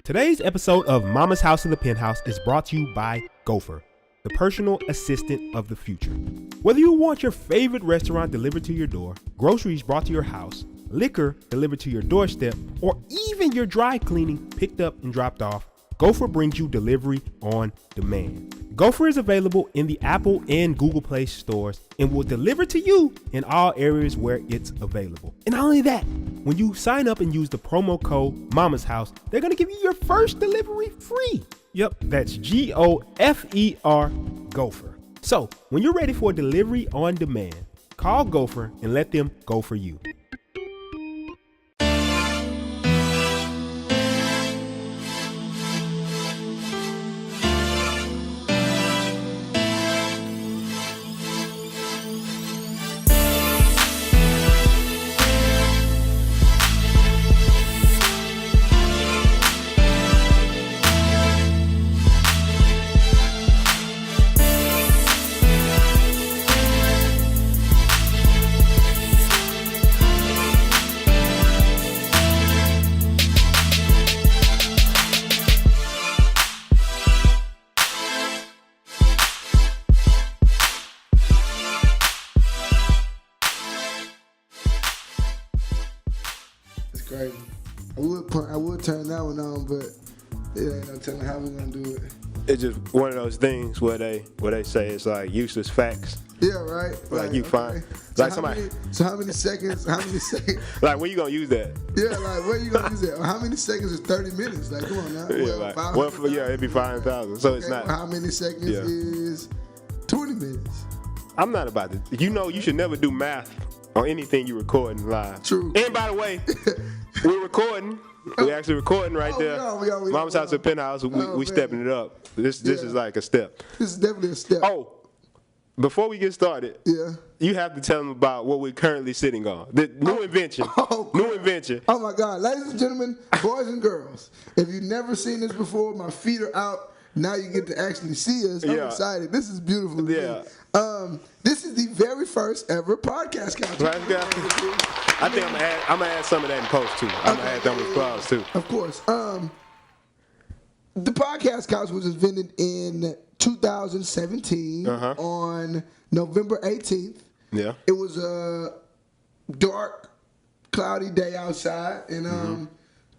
Today's episode of Mama's House in the Penthouse is brought to you by Gopher, the personal assistant of the future. Whether you want your favorite restaurant delivered to your door, groceries brought to your house, liquor delivered to your doorstep, or even your dry cleaning picked up and dropped off, Gopher brings you delivery on demand. Gopher is available in the Apple and Google Play stores and will deliver to you in all areas where it's available. And not only that, when you sign up and use the promo code Mama's House, they're going to give you your first delivery free. Yep, that's Gopher, Gopher. So, when you're ready for delivery on demand, call Gopher and let them go for you. Crazy. I would turn that one on, but it ain't no telling how we gonna do it. It's just one of those things where they say it's like useless facts. Yeah, right. Like you find so like somebody. How many seconds? How many seconds? Like when you gonna use that? Yeah, like where you gonna use that? How many seconds is 30 minutes? Like come on now. Yeah, like it'd be 5,000. So it's not. Well, how many seconds is 20 minutes? I'm not about to. You should never do math on anything you recording live. True. And by the way, we're recording. We actually recording right there. We are. Mama's House at Penthouse. We stepping it up. This is like a step. This is definitely a step. Oh, before we get started, yeah, you have to tell them about what we're currently sitting on. The new invention. New invention. Oh my God, ladies and gentlemen, boys and girls, if you've never seen this before, my feet are out. Now you get to actually see us. I'm excited. This is beautiful. Yeah. This is the very first ever podcast couch. I think I'm gonna add some of that in post too. I'm gonna add them with clause too. Of course. The podcast couch was invented in 2017 on November 18th. Yeah. It was a dark, cloudy day outside, and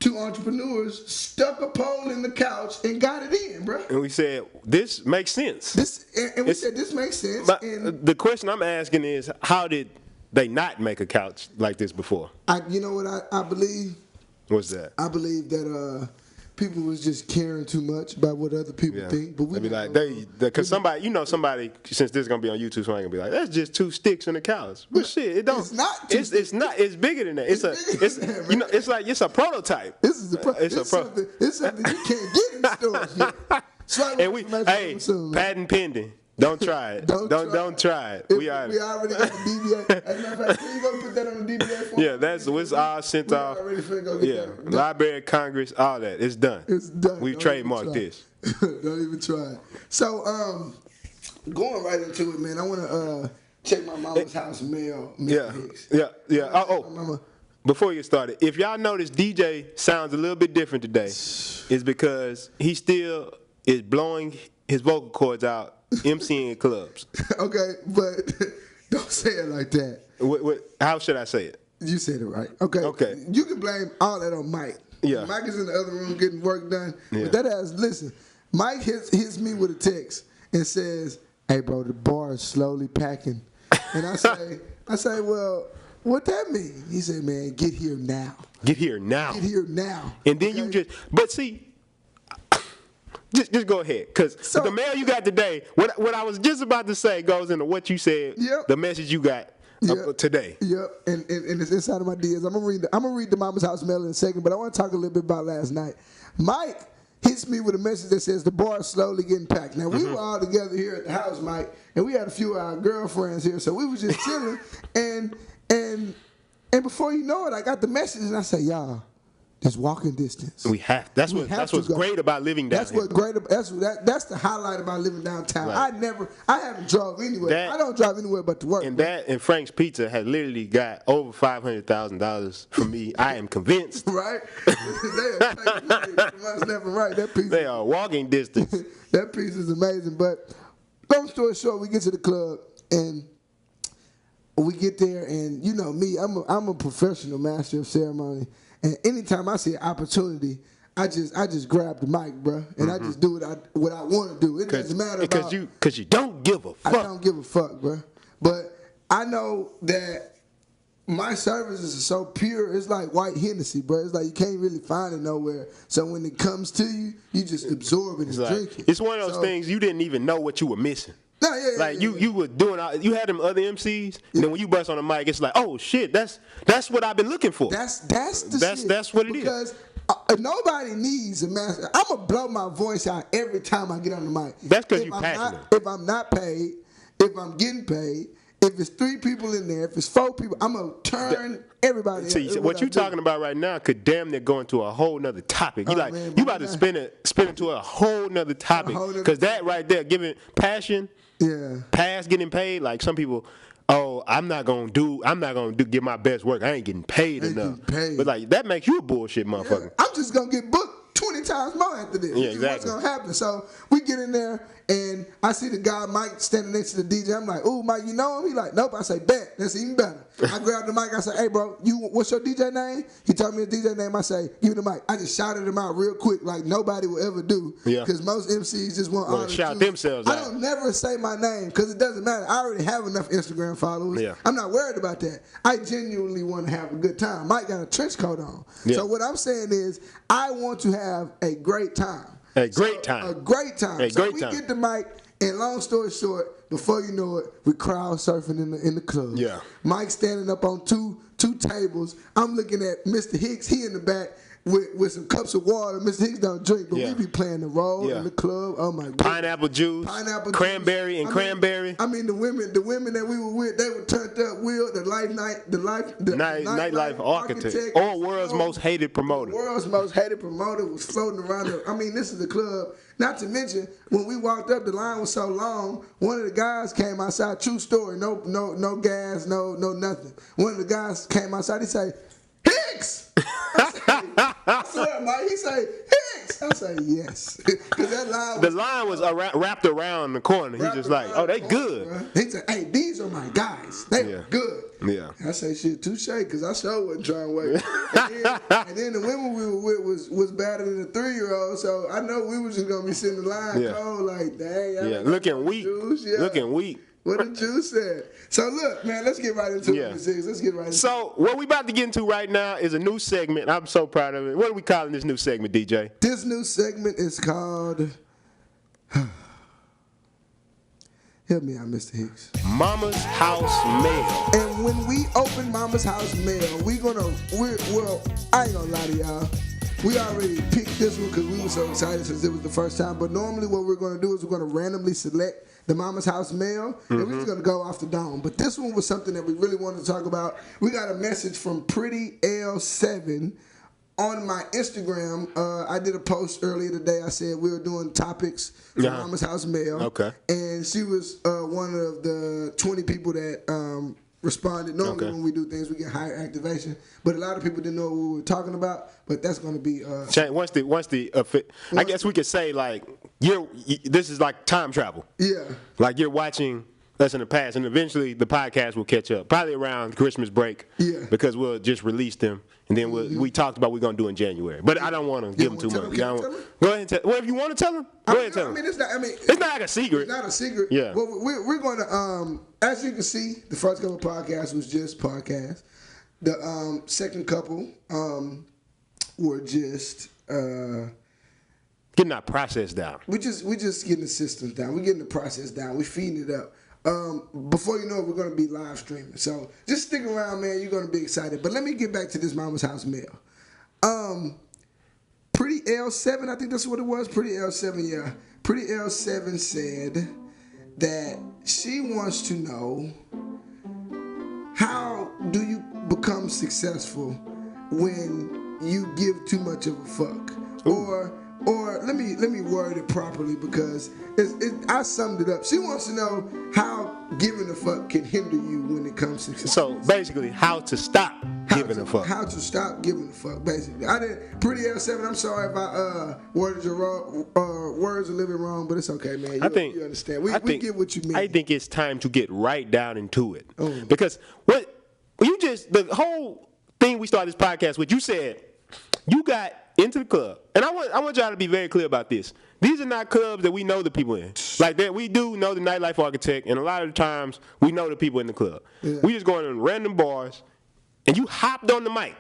two entrepreneurs stuck a pole in the couch and got it in, bro. And we said, this makes sense. We said, this makes sense. But the question I'm asking is, how did they not make a couch like this before? You know what I believe? What's that? I believe that people was just caring too much about what other people think. But we be like, because somebody, since this is gonna be on YouTube, somebody gonna be like, that's just two sticks on the couch. But shit, it don't. It's not. It's not. It's bigger than that. It's like it's a prototype. This is something you can't get in stores yet. And patent pending. Don't try it. Don't try it. We already got the DBA. As a matter of fact, you gonna put that on the DBA form? Yeah, that's what's all sent off. Library of Congress, all that. It's done. It's done. We've trademarked this. Don't even try it. So, going right into it, man. I want to check my mama's house mail. Yeah. Before we get started, if y'all notice DJ sounds a little bit different today, it's because he still is blowing his vocal cords out. MCing clubs. Okay, but don't say it like that. How should I say it? You said it right. Okay. You can blame all that on Mike. Yeah. Mike is in the other room getting work done. Yeah. But listen, Mike hits me with a text and says, "Hey, bro, the bar is slowly packing." And I say, well, what that mean? He said, man, get here now. Get here now. Get here now. And then but see, Just go ahead, because the mail you got today, what I was just about to say goes into what you said, the message you got today. Yep, and it's inside of my DMs. I'm gonna read the Mama's House mail in a second, but I want to talk a little bit about last night. Mike hits me with a message that says the bar is slowly getting packed. Now, we were all together here at the house, Mike, and we had a few of our girlfriends here, so we was just chilling, and before you know it, I got the message, and I say, y'all, Just walking distance. We have. That's what's great about living down here. That's the highlight about living downtown. Right. I haven't drove anywhere. I don't drive anywhere but to work. And Frank's Pizza has literally got over $500,000 from me. I am convinced. Right? They are taking money left and right. That pizza. They are walking distance. That pizza is amazing. But long story short, we get to the club and we get there, and you know me, I'm a professional master of ceremony. And anytime I see an opportunity, I just grab the mic, bro, and I just do what I want to do. It doesn't matter because you don't give a fuck. I don't give a fuck, bro. But I know that my services are so pure. It's like white Hennessy, bro. It's like you can't really find it nowhere. So when it comes to you, you just absorb it and drink it. It's one of those things you didn't even know what you were missing. No, you were doing. You had them other MCs, and then when you bust on the mic, it's like, oh shit, that's what I've been looking for. That's what it is. Because nobody needs a master. I'm gonna blow my voice out every time I get on the mic. That's because you're passionate. If I'm not paid, if I'm getting paid, if it's 3 people in there, if it's 4 people, I'm gonna turn everybody. See, what you're talking about right now could damn near go into a whole nother topic. You about to spin into a whole nother topic because that right there, giving passion. Yeah. Past getting paid, like some people, I'm not gonna give my best work. I ain't getting paid enough. But like that makes you a bullshit motherfucker. Yeah. I'm just gonna get booked 20 times more after this. Yeah, exactly. What's gonna happen? So we get in there and I see the guy Mike standing next to the DJ. I'm like, ooh, Mike, you know him? He like, nope. I say, bet. That's even better. I grab the mic. I say, hey, bro, what's your DJ name? He told me his DJ name. I say, give me the mic. I just shouted him out real quick like nobody will ever do. Yeah. Because most MCs just want all shout themselves out. I don't never say my name because it doesn't matter. I already have enough Instagram followers. Yeah. I'm not worried about that. I genuinely want to have a good time. Mike got a trench coat on. Yeah. So what I'm saying is I want to have a great time. A great time. So we get the mic, and long story short, before you know it, we crowd surfing in the club. Yeah. Mike standing up on two tables. I'm looking at Mr. Hicks. He in the back with some cups of water. Mr. Hicks don't drink, but we be playing the role in the club. Oh my god. Pineapple juice. Cranberry and cranberry. I mean the women that we were with, they were turned up. Will the nightlife architect, or world's most hated promoter. The world's most hated promoter was floating around. This is the club. Not to mention, when we walked up, the line was so long. One of the guys came outside. True story. No gas. No nothing. One of the guys came outside. He say, Hicks. I swear, Mike. He say, Hicks. I say, yes. Because that line was wrapped around the corner. He's just like, oh, they good. Bro. He said, hey, these are my guys. They were good. Yeah. I say, shit, touche, because I sure wasn't trying to wait. and then the women we were with was better than a 3-year-old, so I know we was just going to be sitting in the line cold like, dang. Looking weak. Looking weak. What the Jew said. So look, man, let's get right into it. Let's get right into it. So what we about to get into right now is a new segment. I'm so proud of it. What are we calling this new segment, DJ? This new segment is called help me out, Mr. Hicks. Mama's House Mail. And when we open Mama's House Mail, I ain't gonna lie to y'all. We already picked this one because we were so excited since it was the first time. But normally what we're going to do is we're going to randomly select the Mama's House Mail, and we're just going to go off the dome. But this one was something that we really wanted to talk about. We got a message from Pretty L7 on my Instagram. I did a post earlier today. I said we were doing topics for Mama's House Mail. Okay. And she was one of the 20 people that responded. Normally when we do things, we get higher activation. But a lot of people didn't know what we were talking about. But that's going to be I guess we could say like this is like time travel. Yeah. Like you're watching us in the past, and eventually the podcast will catch up. Probably around Christmas break. Yeah. Because we'll just release them, and then we talked about what we're going to do in January. But I don't want to give them too much. Go ahead and tell. Well, if you want to tell them, go ahead and tell them. It's not like a secret. It's not a secret. Yeah. Well, we're going to as you can see, the first couple podcasts was just podcasts. The second couple were just getting our process down. We just getting the systems down. We're getting the process down. We're feeding it up. Before you know it, we're going to be live streaming. So just stick around, man. You're going to be excited. But let me get back to this Mama's House Mail. Pretty L7, I think that's what it was. Pretty L7, yeah. Pretty L7 said that she wants to know, how do you become successful when you give too much of a fuck. Or let me word it properly because I summed it up. She wants to know how giving a fuck can hinder you when it comes to success. So basically, how to stop giving a fuck. How to stop giving a fuck, basically. I didn't. Pretty L7, I'm sorry if I words are living wrong, but it's okay, man. You understand. We get what you mean. I think it's time to get right down into it. Because the whole thing we started this podcast with, you said you got into the club, and I want y'all to be very clear about this. These are not clubs that we know the people in. Like that, we do know the nightlife architect, and a lot of the times we know the people in the club. Yeah. We just going in random bars, and you hopped on the mic.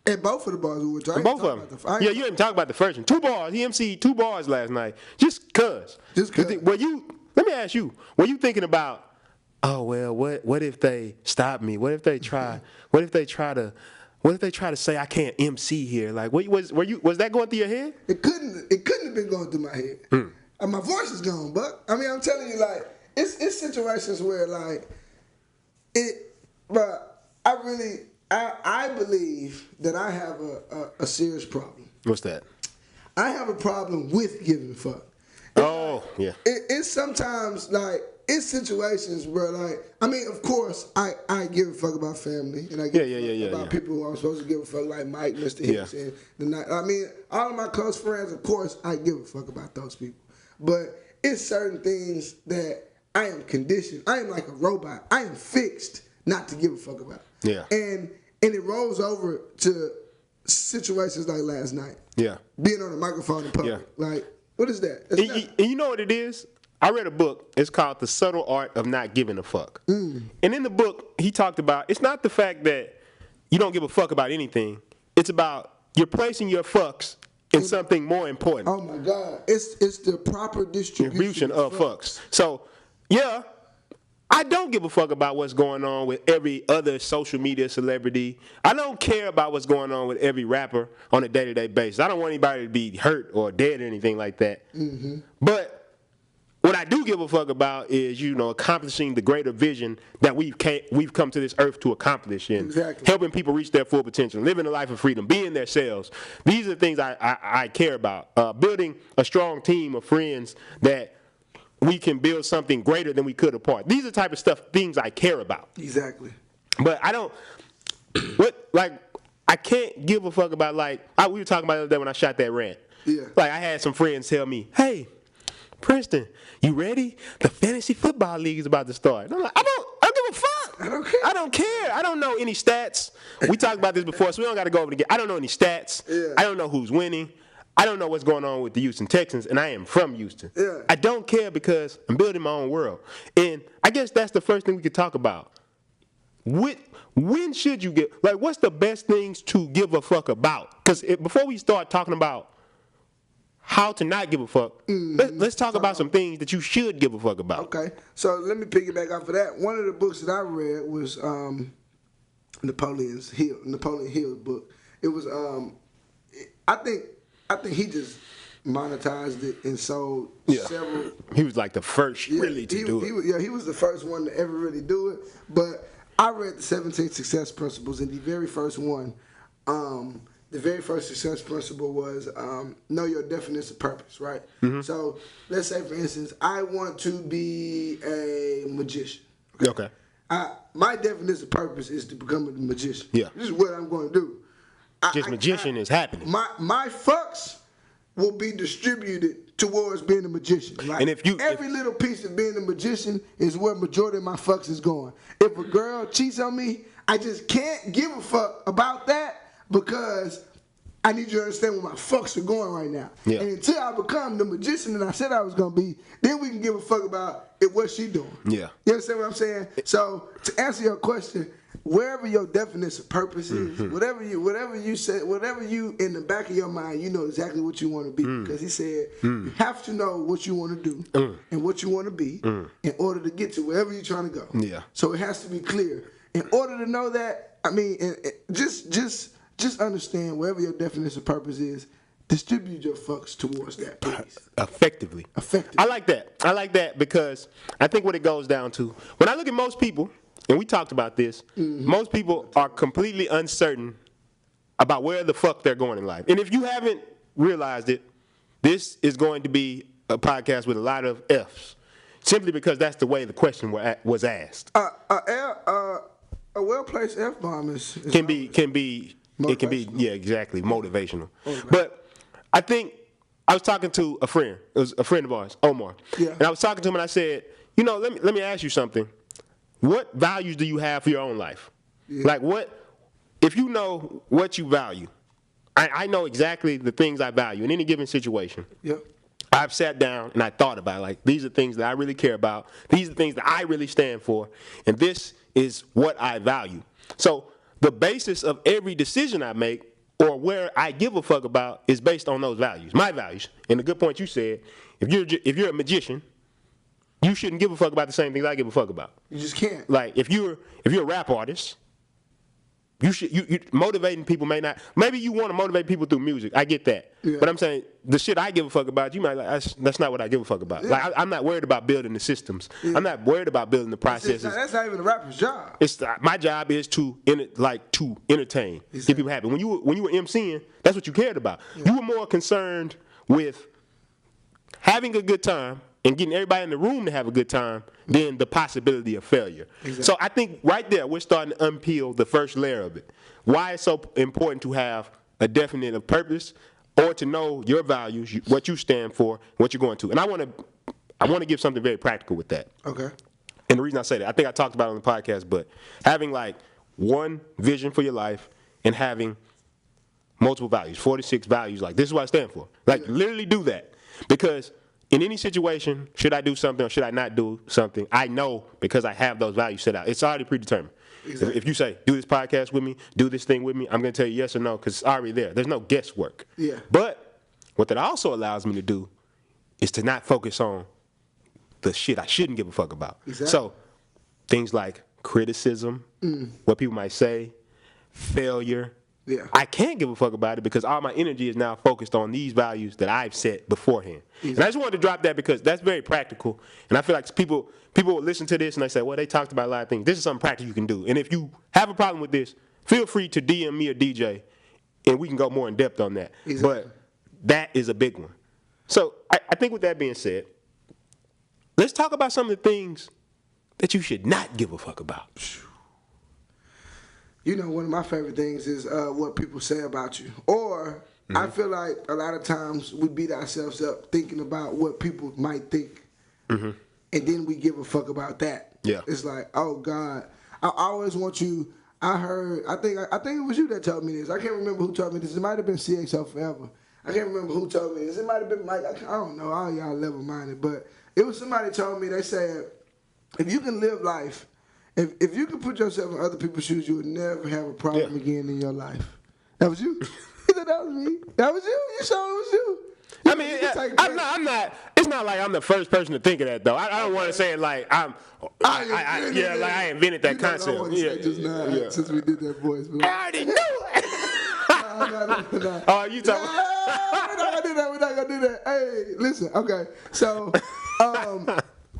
At both of the bars we were talking. Both of them. You didn't talk about the first one. 2 bars. He emceed 2 bars last night. Just cause. Let me ask you. Were you thinking about? Oh well, what if they stop me? What if they try? What if they try to say I can't MC here? Like, was that going through your head? It couldn't have been going through my head. My voice is gone, Buck. I mean, I'm telling you, like, it's situations where, like, but I believe that I have a serious problem. What's that? I have a problem with giving a fuck. Yeah. It's sometimes, like, it's situations where, like, I mean, of course, I give a fuck about family, and I give a fuck about people who I'm supposed to give a fuck, like Mike, Mr. Hicks, and I mean, all of my close friends, of course, I give a fuck about those people. But it's certain things that I am conditioned. I am like a robot. I am fixed not to give a fuck about. Yeah. And it rolls over to situations like last night. Yeah. Being on the microphone in public. Yeah. Like, what is that? And you know what it is? I read a book. It's called The Subtle Art of Not Giving a Fuck. And in the book, he talked about, it's not the fact that you don't give a fuck about anything. It's about you're placing your fucks in something more important. Oh, my God. It's the proper distribution of fucks. So, yeah, I don't give a fuck about what's going on with every other social media celebrity. I don't care about what's going on with every rapper on a day-to-day basis. I don't want anybody to be hurt or dead or anything like that. But what I do give a fuck about is, accomplishing the greater vision that we've come to this earth to accomplish, and helping people reach their full potential, living a life of freedom, being themselves. These are the things I care about. Building a strong team of friends that we can build something greater than we could apart. These are the type of things I care about. Exactly. But I don't. I can't give a fuck about, we were talking about the other day when I shot that rant. Yeah. Like, I had some friends tell me, hey, Princeton, you ready? The fantasy football league is about to start. And I'm like, I don't give a fuck. I don't care. I don't care. I don't know any stats. We talked about this before, so we don't got to go over it again. I don't know any stats. Yeah. I don't know who's winning. I don't know what's going on with the Houston Texans, and I am from Houston. Yeah. I don't care because I'm building my own world. And I guess that's the first thing we could talk about. When should you what's the best things to give a fuck about? Because before we start talking about how to not give a fuck, let's talk about some things that you should give a fuck about. Okay. So let me piggyback off of that. One of the books that I read was Napoleon Hill's book. It was I think he just monetized it and sold several. He was like the first really to do it. He was the first one to ever really do it. But I read the 17 Success Principles, and the very first one, the very first success principle was know your definition of purpose, right? So let's say, for instance, I want to be a magician. Okay. My definition of purpose is to become a magician. Yeah. This is what I'm going to do. Magician is happening. My fucks will be distributed towards being a magician. Like, and every little piece of being a magician is where majority of my fucks is going. If a girl cheats on me, I just can't give a fuck about that because I need you to understand where my fucks are going right now. Yeah. And until I become the magician that I said I was going to be, then we can give a fuck about what she doing. Yeah. You understand what I'm saying? So to answer your question, wherever your definition of purpose is, whatever you said, whatever you in the back of your mind, you know exactly what you want to be. Because he said you have to know what you want to do and what you want to be in order to get to wherever you're trying to go. Yeah. So it has to be clear. In order to know that, I mean, just understand wherever your definition of purpose is, distribute your fucks towards that place. Effectively. I like that because I think what it goes down to, when I look at most people, and we talked about this, most people are completely uncertain about where the fuck they're going in life. And if you haven't realized it, this is going to be a podcast with a lot of F's, simply because that's the way the question was asked. A well-placed F-bomb can be exactly motivational. But I think I was talking to a friend. It was a friend of ours, Omar. Yeah. And I was talking to him and I said, let me ask you something. What values do you have for your own life? Yeah. Like if you know what you value, I know exactly the things I value in any given situation. Yep. I've sat down and I thought about, like, these are things that I really care about. These are things that I really stand for. And this is what I value. So the basis of every decision I make or where I give a fuck about is based on those values, my values. And the good point you said, if you're a magician, you shouldn't give a fuck about the same things I give a fuck about. You just can't. Like, if you're a rap artist, you motivating people may not. Maybe you want to motivate people through music. I get that. Yeah. But I'm saying the shit I give a fuck about, you might like, that's not what I give a fuck about. Yeah. Like, I'm not worried about building the systems. Yeah. I'm not worried about building the processes. That's not even a rapper's job. My job is to entertain, Exactly. get people happy. When you were MCing, that's what you cared about. Yeah. You were more concerned with having a good time and getting everybody in the room to have a good time than the possibility of failure. Exactly. So I think right there we're starting to unpeel the first layer of it. Why it's so important to have a definite purpose, or to know your values, what you stand for, what you're going to. And I want to give something very practical with that. Okay. And the reason I say that, I think I talked about it on the podcast, but having like one vision for your life and having multiple values, 46 values, like this is what I stand for. Like literally do that. Because in any situation, should I do something or should I not do something, I know because I have those values set out. It's already predetermined. Exactly. If you say, do this podcast with me, do this thing with me, I'm going to tell you yes or no because it's already there. There's no guesswork. Yeah. But what that also allows me to do is to not focus on the shit I shouldn't give a fuck about. Exactly. So things like criticism, what people might say, failure. Yeah. I can't give a fuck about it because all my energy is now focused on these values that I've set beforehand. Exactly. And I just wanted to drop that because that's very practical. And I feel like people will listen to this and they say, well, they talked about a lot of things. This is something practical you can do. And if you have a problem with this, feel free to DM me or DJ and we can go more in depth on that. Exactly. But that is a big one. So I think with that being said, let's talk about some of the things that you should not give a fuck about. One of my favorite things is what people say about you. Or I feel like a lot of times we beat ourselves up thinking about what people might think. And then we give a fuck about that. Yeah. It's like, oh God, I always want you. I think it was you that told me this. I can't remember who told me this. It might have been CXO Forever. I can't remember who told me this. It might have been Mike. I don't know. All y'all level-minded. But it was somebody told me, they said, if you can live life, if you can put yourself in other people's shoes, you would never have a problem again in your life. That was you. He said that was me. That was you. You saw it was you. I mean, I'm not. It's not like I'm the first person to think of that, though. I don't want to say it like I invented that concept. Since we did that voice. But I already knew it. No. Oh, you talking? We're not gonna do that. Hey, listen. Okay, so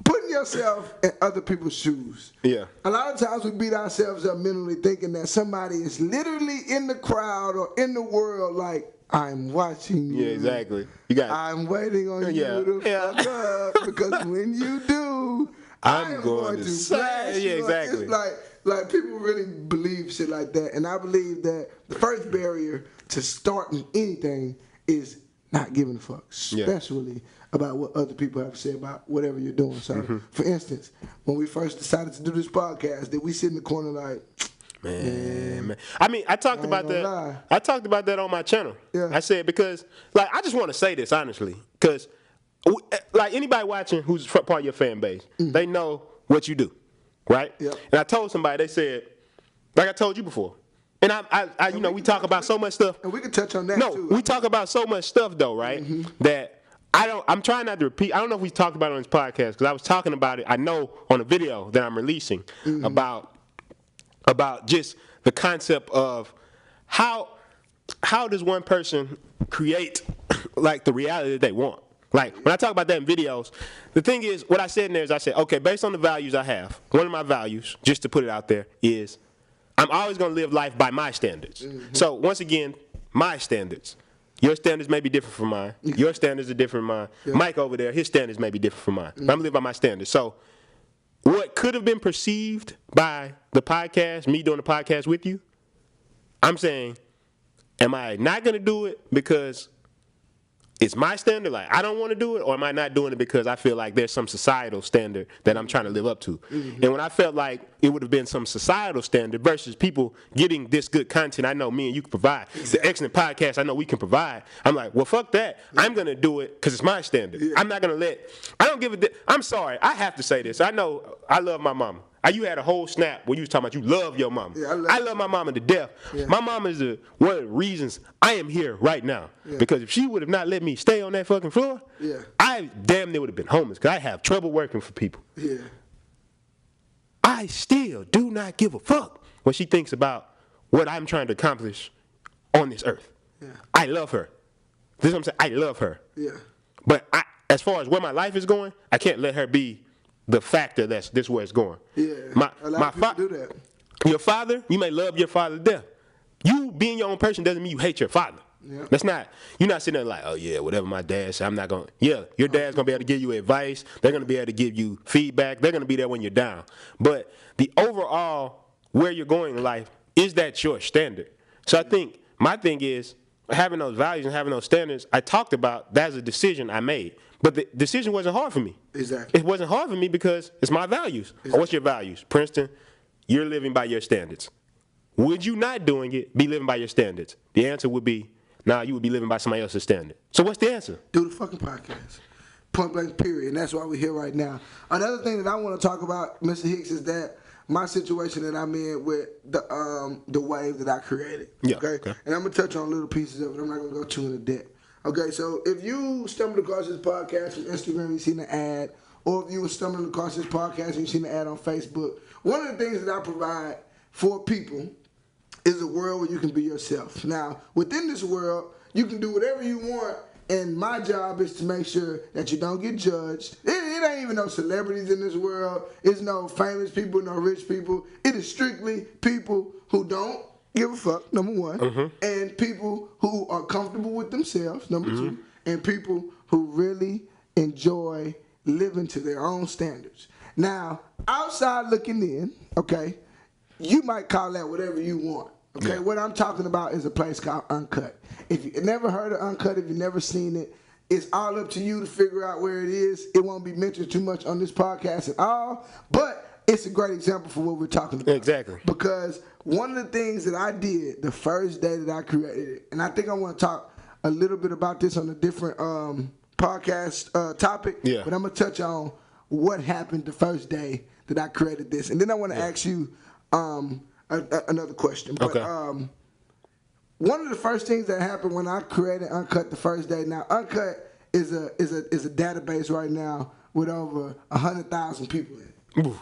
putting yourself in other people's shoes. Yeah. A lot of times we beat ourselves up mentally thinking that somebody is literally in the crowd or in the world like, I'm watching you. Yeah, exactly. You got. I'm waiting on you to fuck up because when you do, I'm going to flash you. Yeah, exactly. It's like people really believe shit like that, and I believe that the first barrier to starting anything is not giving a fuck, especially about what other people have to say about whatever you're doing. So, for instance, when we first decided to do this podcast, did we sit in the corner like, Man. I mean, I talked about that. lie. I talked about that on my channel. Yeah. I said because, like, I just want to say this honestly, because, like, anybody watching who's part of your fan base, they know what you do, right? Yep. And I told somebody, they said, like I told you before, and I you know, we talk about so much stuff. and we can touch on that No, too. we talk about so much stuff though, right? That I'm trying not to repeat. I don't know if we talked about it on this podcast because I was talking about it. I know on a video that I'm releasing about just the concept of how does one person create like the reality that they want. Like when I talk about that in videos, the thing is what I said in there is I said, okay, based on the values I have, one of my values, just to put it out there, is I'm always going to live life by my standards. So once again, my standards. Your standards may be different from mine. Your standards are different from mine. Mike over there, his standards may be different from mine. But I'm going to live by my standards. So what could have been perceived by the podcast, me doing the podcast with you, I'm saying, am I not going to do it because it's my standard, like I don't want to do it, or am I not doing it because I feel like there's some societal standard that I'm trying to live up to? And when I felt like it would have been some societal standard versus people getting this good content I know me and you can provide, the excellent podcast I know we can provide, I'm like, well, fuck that. I'm going to do it because it's my standard. I'm not going to I don't give a I'm sorry, I have to say this. I know I love my mama. You had a whole snap where you was talking about you love your mama. Yeah, I love my mama to death. Yeah. My mama is one of the reasons I am here right now. Yeah. Because if she would have not let me stay on that fucking floor, I damn near would have been homeless because I have trouble working for people. Yeah. I still do not give a fuck what she thinks about what I'm trying to accomplish on this earth. Yeah. I love her. This is what I'm saying. I love her. Yeah. But as far as where my life is going, I can't let her be the factor that's this where it's going. Yeah, a lot of people do that. Your father, you may love your father to death. You being your own person doesn't mean you hate your father. Yeah. That's not. You're not sitting there like, oh yeah, whatever my dad said, I'm not gonna. Yeah, your dad's gonna be able to give you advice. They're gonna be able to give you feedback. They're gonna be there when you're down. But the overall where you're going in life, is that your standard? So I think my thing is having those values and having those standards. I talked about that's a decision I made. But the decision wasn't hard for me. Exactly. It wasn't hard for me because it's my values. Exactly. Or what's your values? Princeton, you're living by your standards. Would you not doing it be living by your standards? The answer would be, nah, you would be living by somebody else's standard. So what's the answer? Do the fucking podcast. Point blank, period. And that's why we're here right now. Another thing that I want to talk about, Mr. Hicks, is that my situation that I'm in with the wave that I created. Yeah. Okay? And I'm going to touch on little pieces of it. I'm not going to go too into depth. Okay, so if you stumbled across this podcast from Instagram, you seen the ad, or if you were stumbling across this podcast and you seen the ad on Facebook, one of the things that I provide for people is a world where you can be yourself. Now, within this world, you can do whatever you want, and my job is to make sure that you don't get judged. It ain't even no celebrities in this world. It's no famous people, no rich people. It is strictly people who don't give a fuck, number one, and people who are comfortable with themselves, number two, and people who really enjoy living to their own standards. Now, outside looking in, okay, you might call that whatever you want. Okay, yeah. What I'm talking about is a place called Uncut. If you never heard of Uncut, if you've never seen it, it's all up to you to figure out where it is. It won't be mentioned too much on this podcast at all, but it's a great example for what we're talking about. Exactly. Because one of the things that I did the first day that I created it, and I think I want to talk a little bit about this on a different podcast topic, but I'm going to touch on what happened the first day that I created this. And then I want to ask you another question. But, okay. One of the first things that happened when I created Uncut the first day, now Uncut is a database right now with over 100,000 people in it. Ooh.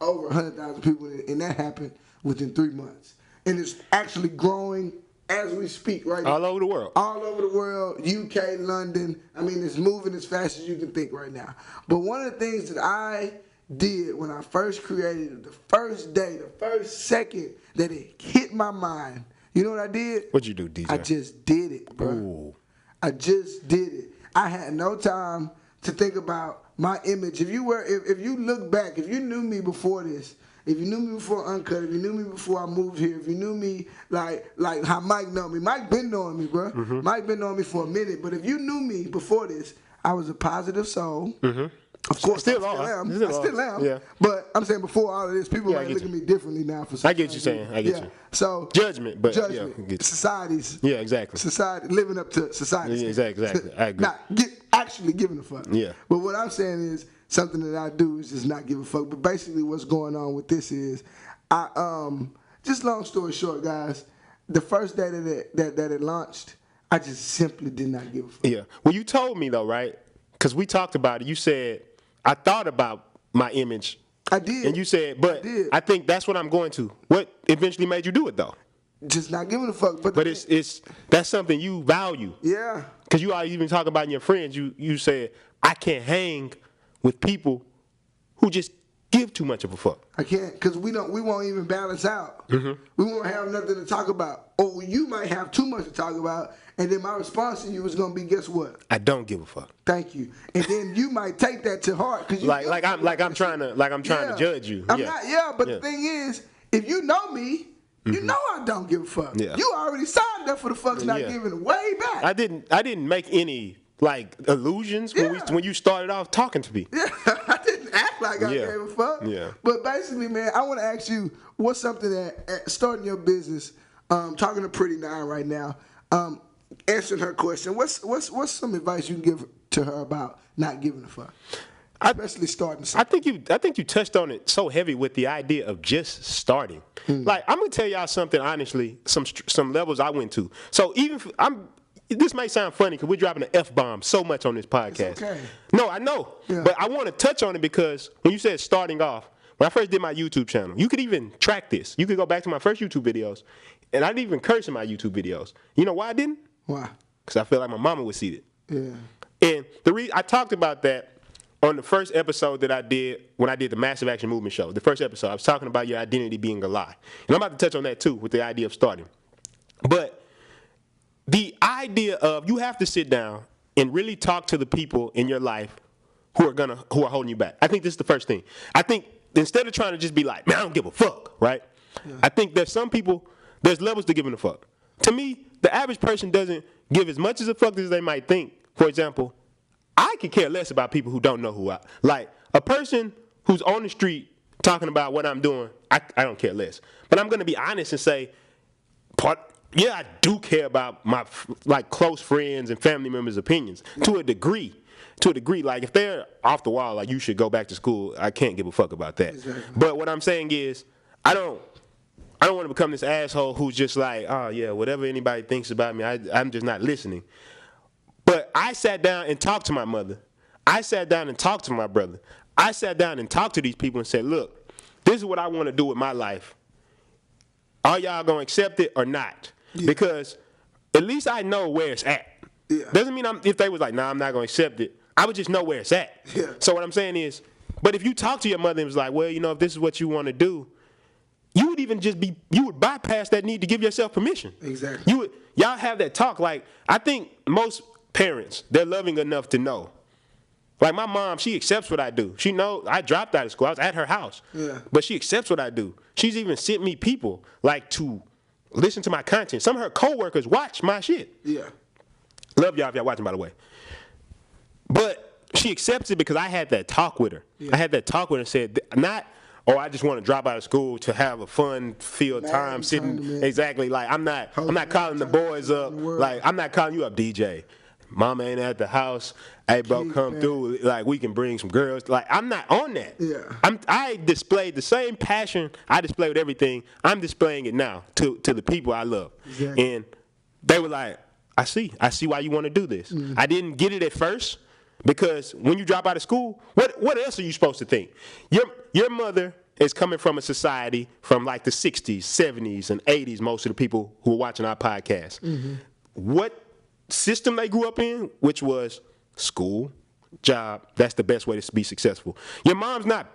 Over 100,000 people in it, and that happened within 3 months. And it's actually growing as we speak right now. All over the world. All over the world, UK, London. I mean, it's moving as fast as you can think right now. But one of the things that I did when I first created it, the first day, the first second that it hit my mind, you know what I did? What'd you do, DJ? I just did it, bro. Ooh. I just did it. I had no time to think about my image. If you look back, if you knew me before this, if you knew me before Uncut, if you knew me before I moved here, if you knew me like how Mike know me, Mike been knowing me, bro. Mm-hmm. Mike been knowing me for a minute. But if you knew me before this, I was a positive soul. Mm-hmm. Of course, I still am. Yeah. But I'm saying before all of this, people might look at me differently now. For I get what you're saying. I get you. So judgment. Yeah, society's. Yeah, exactly. Society living up to society. Yeah, exactly. I agree. Not actually giving a fuck. Yeah. But what I'm saying is something that I do is just not give a fuck. But basically, what's going on with this is, just long story short, guys. The first day that it launched, I just simply did not give a fuck. Yeah. Well, you told me though, right? Because we talked about it. You said, I thought about my image. I did. And you said, but I think that's what I'm going to. What eventually made you do it, though? Just not giving a fuck. But that's something you value. Yeah. Because you always even talk about in your friends, you said, I can't hang with people who just give too much of a fuck. I can't, because we won't even balance out. Mm-hmm. We won't have nothing to talk about. Or you might have too much to talk about, and then my response to you is gonna be, guess what? I don't give a fuck. Thank you. And then you might take that to heart because I'm trying to judge you. But the thing is, if you know me, you know I don't give a fuck. Yeah. You already signed up for the fucks not giving way back. I didn't make any illusions when you started off talking to me. Yeah, I didn't act like I gave a fuck. Yeah. But basically, man, I want to ask you, what's something that starting your business, talking to Pretty Nine right now, answering her question. What's some advice you can give to her about not giving a fuck? Especially starting something. I think you touched on it so heavy with the idea of just starting. Like, I'm gonna tell y'all something honestly. Some levels I went to. So this may sound funny because we're dropping an F-bomb so much on this podcast. It's okay. No, I know, but I want to touch on it because when you said starting off, when I first did my YouTube channel, you could even track this. You could go back to my first YouTube videos, and I didn't even curse in my YouTube videos. You know why I didn't? Why? Because I feel like my mama would see it. Yeah. And the reason I talked about that on the first episode that I did when I did the Massive Action Movement show, the first episode, I was talking about your identity being a lie. And I'm about to touch on that too with the idea of starting. But the idea of you have to sit down and really talk to the people in your life who are holding you back. I think this is the first thing. I think instead of trying to just be like, man, I don't give a fuck, right? Yeah. I think there's some people, there's levels to giving a fuck. To me, the average person doesn't give as much as a fuck as they might think. For example, I could care less about people who don't know who I like. A person who's on the street talking about what I'm doing, I don't care less. But I'm going to be honest and say, I do care about my close friends and family members' opinions to a degree. Like if they're off the wall, like you should go back to school, I can't give a fuck about that. Exactly. But what I'm saying is, I don't want to become this asshole who's just like, oh yeah, whatever anybody thinks about me, I'm just not listening. But I sat down and talked to my mother. I sat down and talked to my brother. I sat down and talked to these people and said, look, this is what I want to do with my life. Are y'all going to accept it or not? Yeah. Because at least I know where it's at. Yeah. Doesn't mean if they was like, nah, I'm not going to accept it, I would just know where it's at. Yeah. So what I'm saying is, but if you talk to your mother and was like, well, if this is what you want to do, you would bypass that need to give yourself permission. Exactly. Y'all have that talk. Like, I think most parents, they're loving enough to know. Like my mom, she accepts what I do. She knows I dropped out of school. I was at her house. Yeah. But she accepts what I do. She's even sent me people to listen to my content. Some of her coworkers watch my shit. Yeah. Love y'all if y'all watching, by the way. But she accepts it because I had that talk with her. Yeah. I had that talk with her and said, I just want to drop out of school to have a fun-filled time sitting. Exactly. Like I'm not calling the boys up. Like I'm not calling you up, DJ. Mama ain't at the house. Hey, bro, come through. Like we can bring some girls. Like I'm not on that. Yeah. I displayed the same passion I display with everything. I'm displaying it now to the people I love. Exactly. And they were like, I see why you want to do this. Mm-hmm. I didn't get it at first because when you drop out of school, what else are you supposed to think? Your mother is coming from a society from like the 60s, 70s, and 80s, most of the people who are watching our podcast. Mm-hmm. What system they grew up in, which was school, job, that's the best way to be successful. Your mom's not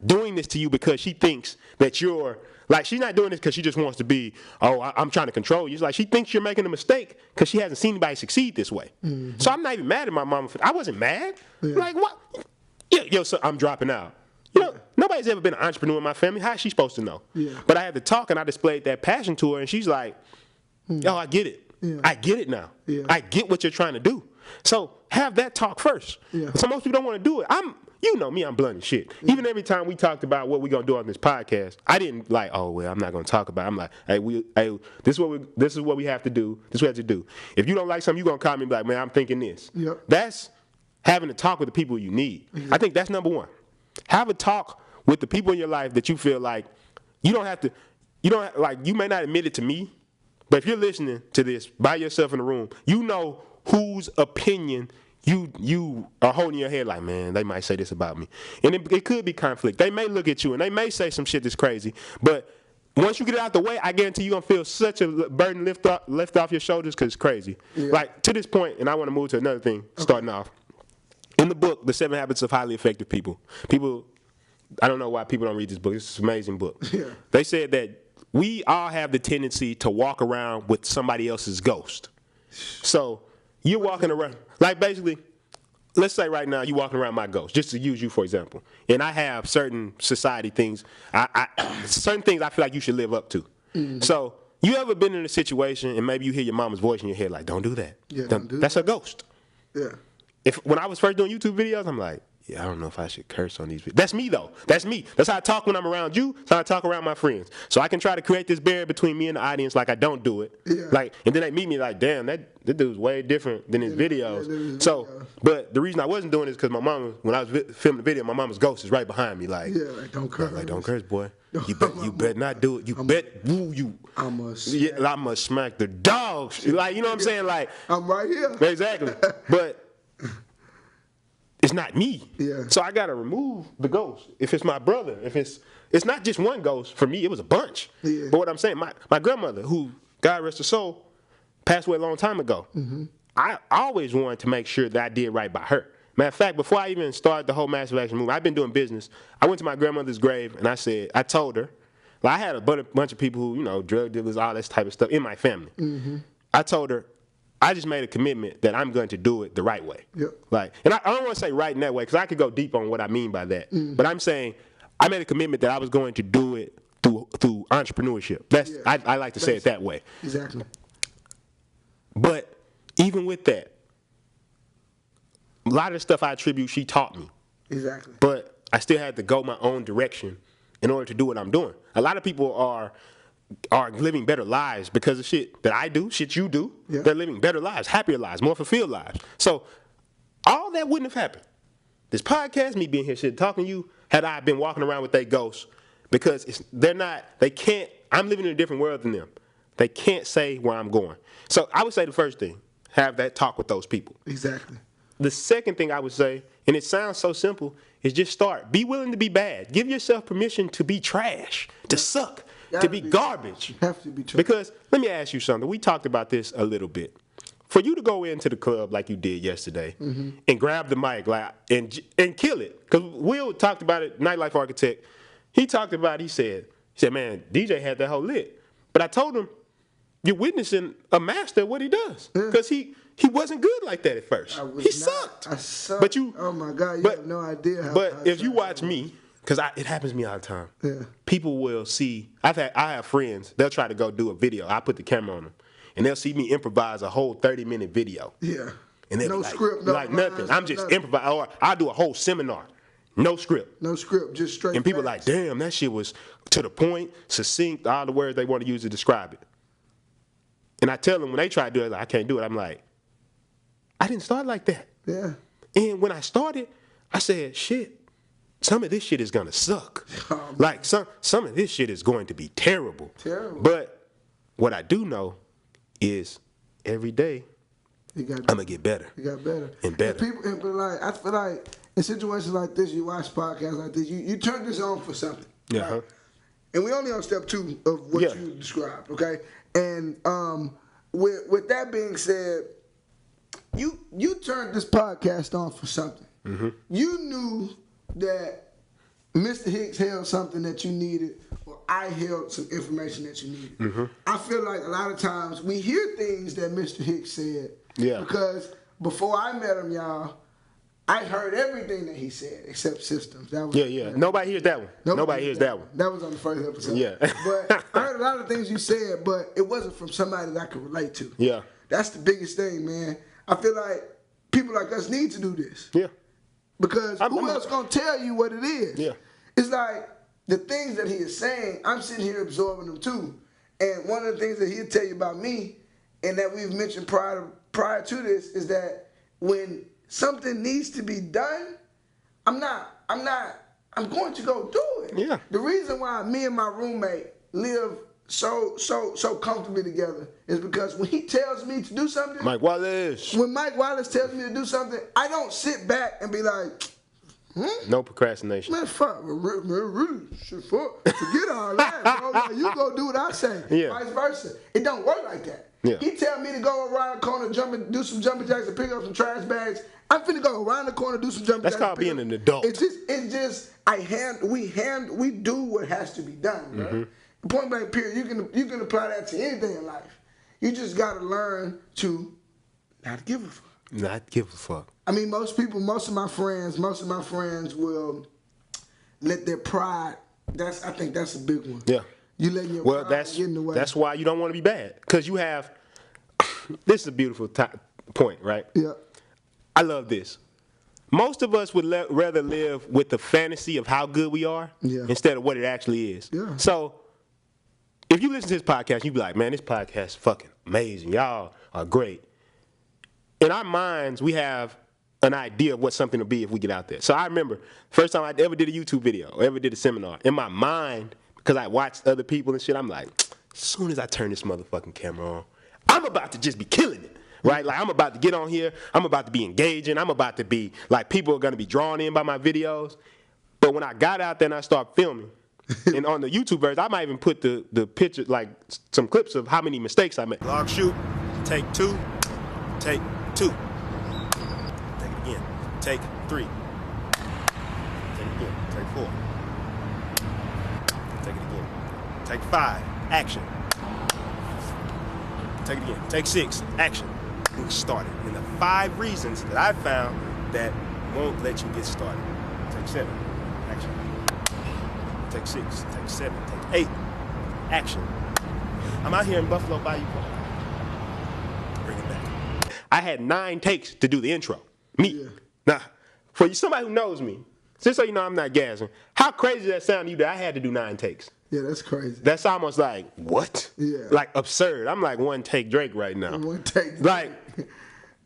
doing this to you because she thinks that you're, like she's not doing this because she just wants to be, I'm trying to control you. It's like she thinks you're making a mistake because she hasn't seen anybody succeed this way. Mm-hmm. So I'm not even mad at my mom. I wasn't mad. Yeah. Like, what? Yo, so I'm dropping out. Nobody's ever been an entrepreneur in my family. How is she supposed to know? Yeah. But I had to talk, and I displayed that passion to her, and she's like, I get it. Yeah. I get it now. Yeah. I get what you're trying to do. So have that talk first. Yeah. So most people don't want to do it. You know me, I'm blunt as shit. Yeah. Even every time we talked about what we're going to do on this podcast, I didn't like, I'm not going to talk about it. I'm like, this is what we have to do. This is what we have to do. If you don't like something, you're going to call me and be like, man, I'm thinking this. Yep. That's having a talk with the people you need. Mm-hmm. I think that's number one. Have a talk with the people in your life that you feel like you may not admit it to me, but if you're listening to this by yourself in the room, you know whose opinion you are holding your head like, man, they might say this about me. And it could be conflict. They may look at you and they may say some shit that's crazy, but once you get it out the way, I guarantee you're going to feel such a burden lift off your shoulders because it's crazy. Yeah. Like, to this point, and I want to move to another thing, starting off. In the book, The 7 Habits of Highly Effective People I don't know why people don't read this book. It's an amazing book. Yeah. They said that we all have the tendency to walk around with somebody else's ghost. So you're walking around, like basically, let's say right now you're walking around my ghost, just to use you for example, and I have certain society things, certain things I feel like you should live up to. Mm-hmm. So you ever been in a situation and maybe you hear your mama's voice in your head like, don't do that. Yeah, don't do That's that. a ghost. Yeah. When I was first doing YouTube videos, I'm like, yeah, I don't know if I should curse on these videos. That's me, though. That's me. That's how I talk when I'm around you. That's how I talk around my friends. So I can try to create this barrier between me and the audience like I don't do it. Yeah. Like, and then they meet me like, damn, that dude's way different than his videos. So, but the reason I wasn't doing it is because my mama, when I was filming the video, my mama's ghost is right behind me. Like, Yeah, like, don't curse. Like, don't curse, boy. You bet not do it. I'ma smack the dogs. Like, you know what I'm saying? Like, I'm right here. Exactly. But it's not me. Yeah. So I gotta remove the ghost. If it's my brother, if it's not just one ghost. For me, it was a bunch. Yeah. But what I'm saying, my grandmother, who God rest her soul, passed away a long time ago. Mm-hmm. I always wanted to make sure that I did right by her. Matter of fact, before I even started the whole massive action movement, I've been doing business. I went to my grandmother's grave and I told her, like I had a bunch of people who, drug dealers, all this type of stuff in my family. Mm-hmm. I told her, I just made a commitment that I'm going to do it the right way. Yep. Like, and I don't want to say right in that way because I could go deep on what I mean by that. Mm. But I'm saying I made a commitment that I was going to do it through entrepreneurship. I like to say it that way. Exactly. But even with that, a lot of the stuff I attribute, she taught me. Exactly. But I still had to go my own direction in order to do what I'm doing. A lot of people are living better lives because of shit that I do, shit you do. Yeah. They're living better lives, happier lives, more fulfilled lives. So all that wouldn't have happened. This podcast, me being here, shit, talking to you, had I been walking around with their ghosts, because I'm living in a different world than them. They can't say where I'm going. So I would say the first thing, have that talk with those people. Exactly. The second thing I would say, and it sounds so simple, is just start. Be willing to be bad. Give yourself permission to be trash, to suck, to be garbage. You have to be trash. Because let me ask you something. We talked about this a little bit. For you to go into the club like you did yesterday and grab the mic and kill it, because Will talked about it, Nightlife Architect. He talked about it, he said, man, DJ had that whole lit. But I told him, you're witnessing a master of what he does. Because he wasn't good like that at first. Sucked. I sucked. But you, oh my God, you have no idea how. But if you watch me, because it happens to me all the time, people will see. I have friends. They'll try to go do a video. I put the camera on them, and they'll see me improvise a whole 30-minute video. Yeah. And they'll no be like, script, like nothing. I'm just improvising. Or I'll do a whole seminar, no script. No script, just straight. And people are facts. like, damn, that shit was to the point, succinct, all the words they want to use to describe it. And I tell them when they try to do it, like, I can't do it. I'm like, I didn't start like that. Yeah. And when I started, I said, shit, some of this shit is gonna suck. Like some of this shit is going to be terrible. Terrible. But what I do know is every day I'm gonna get better. You got better. And better. I feel like in situations like this, you watch podcasts like this, you turn this on for something. Yeah. Right? And we only on step 2 of what you described, okay? And with that being said, you turned this podcast on for something. Mm-hmm. You knew that Mr. Hicks held something that you needed, or I held some information that you needed. Mm-hmm. I feel like a lot of times we hear things that Mr. Hicks said. Yeah. Because before I met him, y'all, I heard everything that he said except systems. That was, Nobody hears that one. Nobody hears that one. That was on the first episode. Yeah. But I heard a lot of things you said, but it wasn't from somebody that I could relate to. Yeah. That's the biggest thing, man. I feel like people like us need to do this. Yeah. Because who else gonna tell you what it is? Yeah. It's like the things that he is saying, I'm sitting here absorbing them too. And one of the things that he'll tell you about me, and that we've mentioned prior to this, is that when something needs to be done, I'm going to go do it. Yeah. The reason why me and my roommate live so comfortably together is because when he tells me to do something, Mike Wallace. When Mike Wallace tells me to do something, I don't sit back and be like, no procrastination. man, fuck, really, shit, fuck, forget all that, bro. Like, you go do what I say. Yeah. Vice versa. It don't work like that. Yeah. He tell me to go around the corner, do some jumping jacks and pick up some trash bags, I'm finna go around the corner, do some jumping. That's called being an adult. It's just we do what has to be done, bro. Mm-hmm. Point blank period. You can apply that to anything in life. You just gotta learn to not give a fuck. Not give a fuck. I mean, most of my friends will let their pride. I think that's a big one. Yeah. You letting your pride get in the way. That's why you don't want to be bad, because you have. This is a beautiful point, right? Yeah. I love this. Most of us would rather live with the fantasy of how good we are instead of what it actually is. Yeah. So, if you listen to this podcast, you be like, man, this podcast is fucking amazing. Y'all are great. In our minds, we have an idea of what something will be if we get out there. So I remember first time I ever did a YouTube video or ever did a seminar. In my mind, because I watched other people and shit, I'm like, as soon as I turn this motherfucking camera on, I'm about to just be killing it. Right? Like, I'm about to get on here. I'm about to be engaging. I'm about to be, like, people are going to be drawn in by my videos. But when I got out there and I started filming, and on the YouTube version, I might even put the picture, like, some clips of how many mistakes I made. Log shoot. Take 2. Take 2. Take it again. Take 3. Take it again. Take 4. Take it again. Take 5. Action. Take it again. Take 6. Action. And started. And the 5 reasons that I found that won't let you get started. Take 7. Action. Take 6. Take 7. Take 8. Action. I'm out here in Buffalo Bayou Park. Bring it back. I had 9 takes to do the intro. Me. Yeah. Now, for somebody who knows me, just so you know I'm not gassing, how crazy does that sound to you that I had to do 9 takes? Yeah, that's crazy. That's almost like, what? Yeah. Like absurd. I'm like one take Drake right now. One take. Like,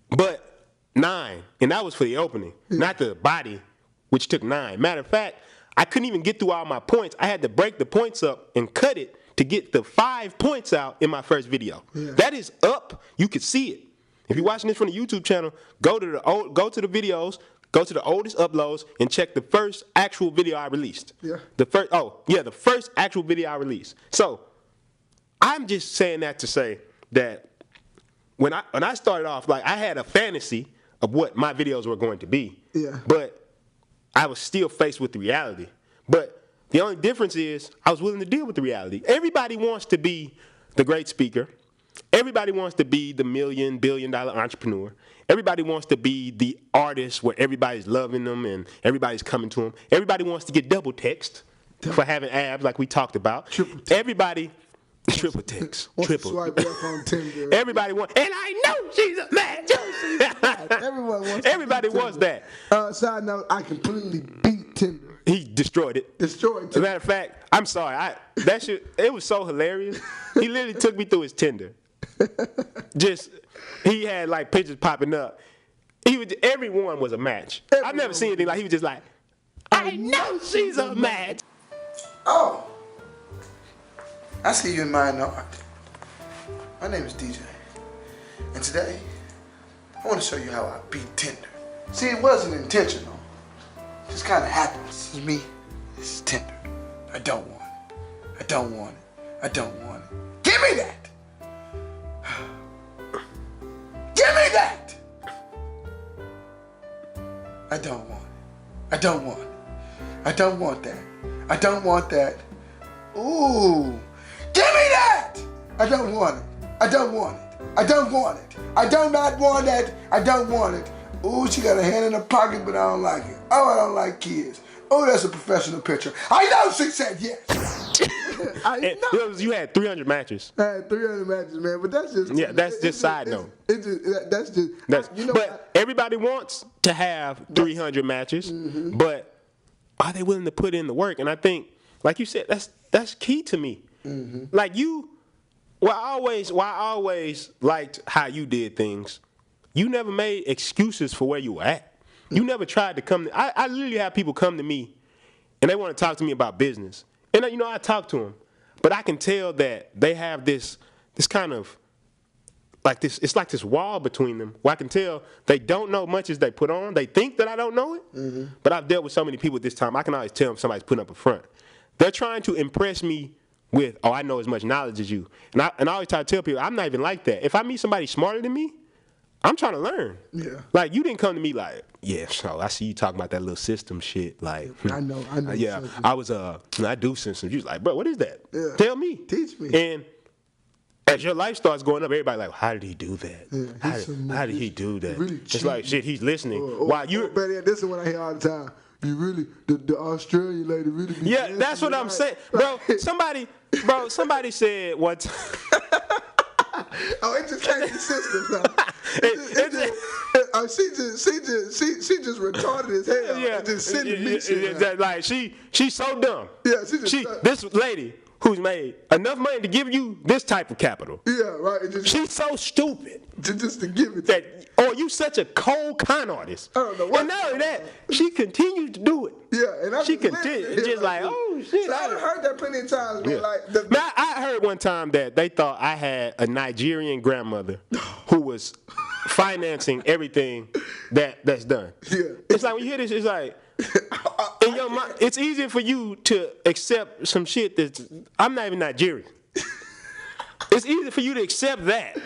but 9. And that was for the opening, not the body, which took 9. Matter of fact, I couldn't even get through all my points. I had to break the points up and cut it to get the 5 points out in my first video. Yeah. That is up. You could see it. If you're watching this from the YouTube channel, go to the videos, go to the oldest uploads, and check the first actual video I released. Yeah. The first actual video I released. So I'm just saying that to say that when I started off, like, I had a fantasy of what my videos were going to be. Yeah. But I was still faced with the reality. But the only difference is I was willing to deal with the reality. Everybody wants to be the great speaker. Everybody wants to be the billion-dollar entrepreneur. Everybody wants to be the artist where everybody's loving them and everybody's coming to them. Everybody wants to get double text for having abs like we talked about. Triple text. Swipe left on Tinder. Everybody wants, and I know she's a match. Everybody wants that. Side note, I completely beat Tinder. He destroyed it. As a matter of fact, I'm sorry. It was so hilarious. He literally took me through his Tinder. He had like pictures popping up. Everyone was a match. I've never seen anything like he was just like, I know she's a match. Oh, I see you in mind art. My name is DJ, and today I want to show you how I beat Tinder. See, it wasn't intentional. It just kind of happened. This is me. This is Tinder. I don't want it. I don't want it. I don't want it. Give me that. Give me that. I don't want it. I don't want it. I don't want that. I don't want that. Ooh. Give me that. I don't want it. I don't want it. I don't want it. I do not want it. I don't want it. Ooh, she got a hand in her pocket, but I don't like it. Oh, I don't like kids. Oh, that's a professional picture. I know she said yes. I know. You had 300 matches. I had 300 matches, man, but that's just... Yeah, that's just side note. But everybody wants to have 300 matches, but are they willing to put in the work? And I think, like you said, that's key to me. Like I always liked how you did things. You never made excuses for where you were at. You never tried to come. I literally have people come to me, and they want to talk to me about business. And I talk to them, but I can tell that they have this kind of like this. It's like this wall between them where I can tell they don't know much as they put on. They think that I don't know it, but I've dealt with so many people at this time. I can always tell if somebody's putting up a front. They're trying to impress me with, oh, I know as much knowledge as you. And I always try to tell people, I'm not even like that. If I meet somebody smarter than me, I'm trying to learn. Yeah. Like, you didn't come to me like, yeah, so I see you talking about that little system shit. Like, I know. Yeah, something. I was, I do systems. You was like, bro, what is that? Yeah. Tell me. Teach me. And as your life starts going up, everybody like, how did he do that? Yeah, how did he do that? really It's like, shit, he's listening. While you're... Better yet, this is what I hear all the time. You really, the Australian lady really be Yeah, that's what I'm saying. Bro, somebody said what... Oh, it just came to systems now. She just retarded as hell. Yeah, And just sending me shit. Now. Like she's so dumb. Yeah, she this lady who's made enough money to give you this type of capital. Yeah, right. It just, She's so stupid just to give it. that, oh, you such a cold con artist. I don't know what. And not only that, she continues to do it. Yeah, and I She just continues, listening. just like, oh shit. So I've heard that plenty of times, man. Yeah. Like Man, I heard one time that they thought I had a Nigerian grandmother who was financing everything that's done. Yeah. It's like when you hear this, it's like in your mind, it's easier for you to accept some shit that's I'm not even Nigerian. It's easier for you to accept that.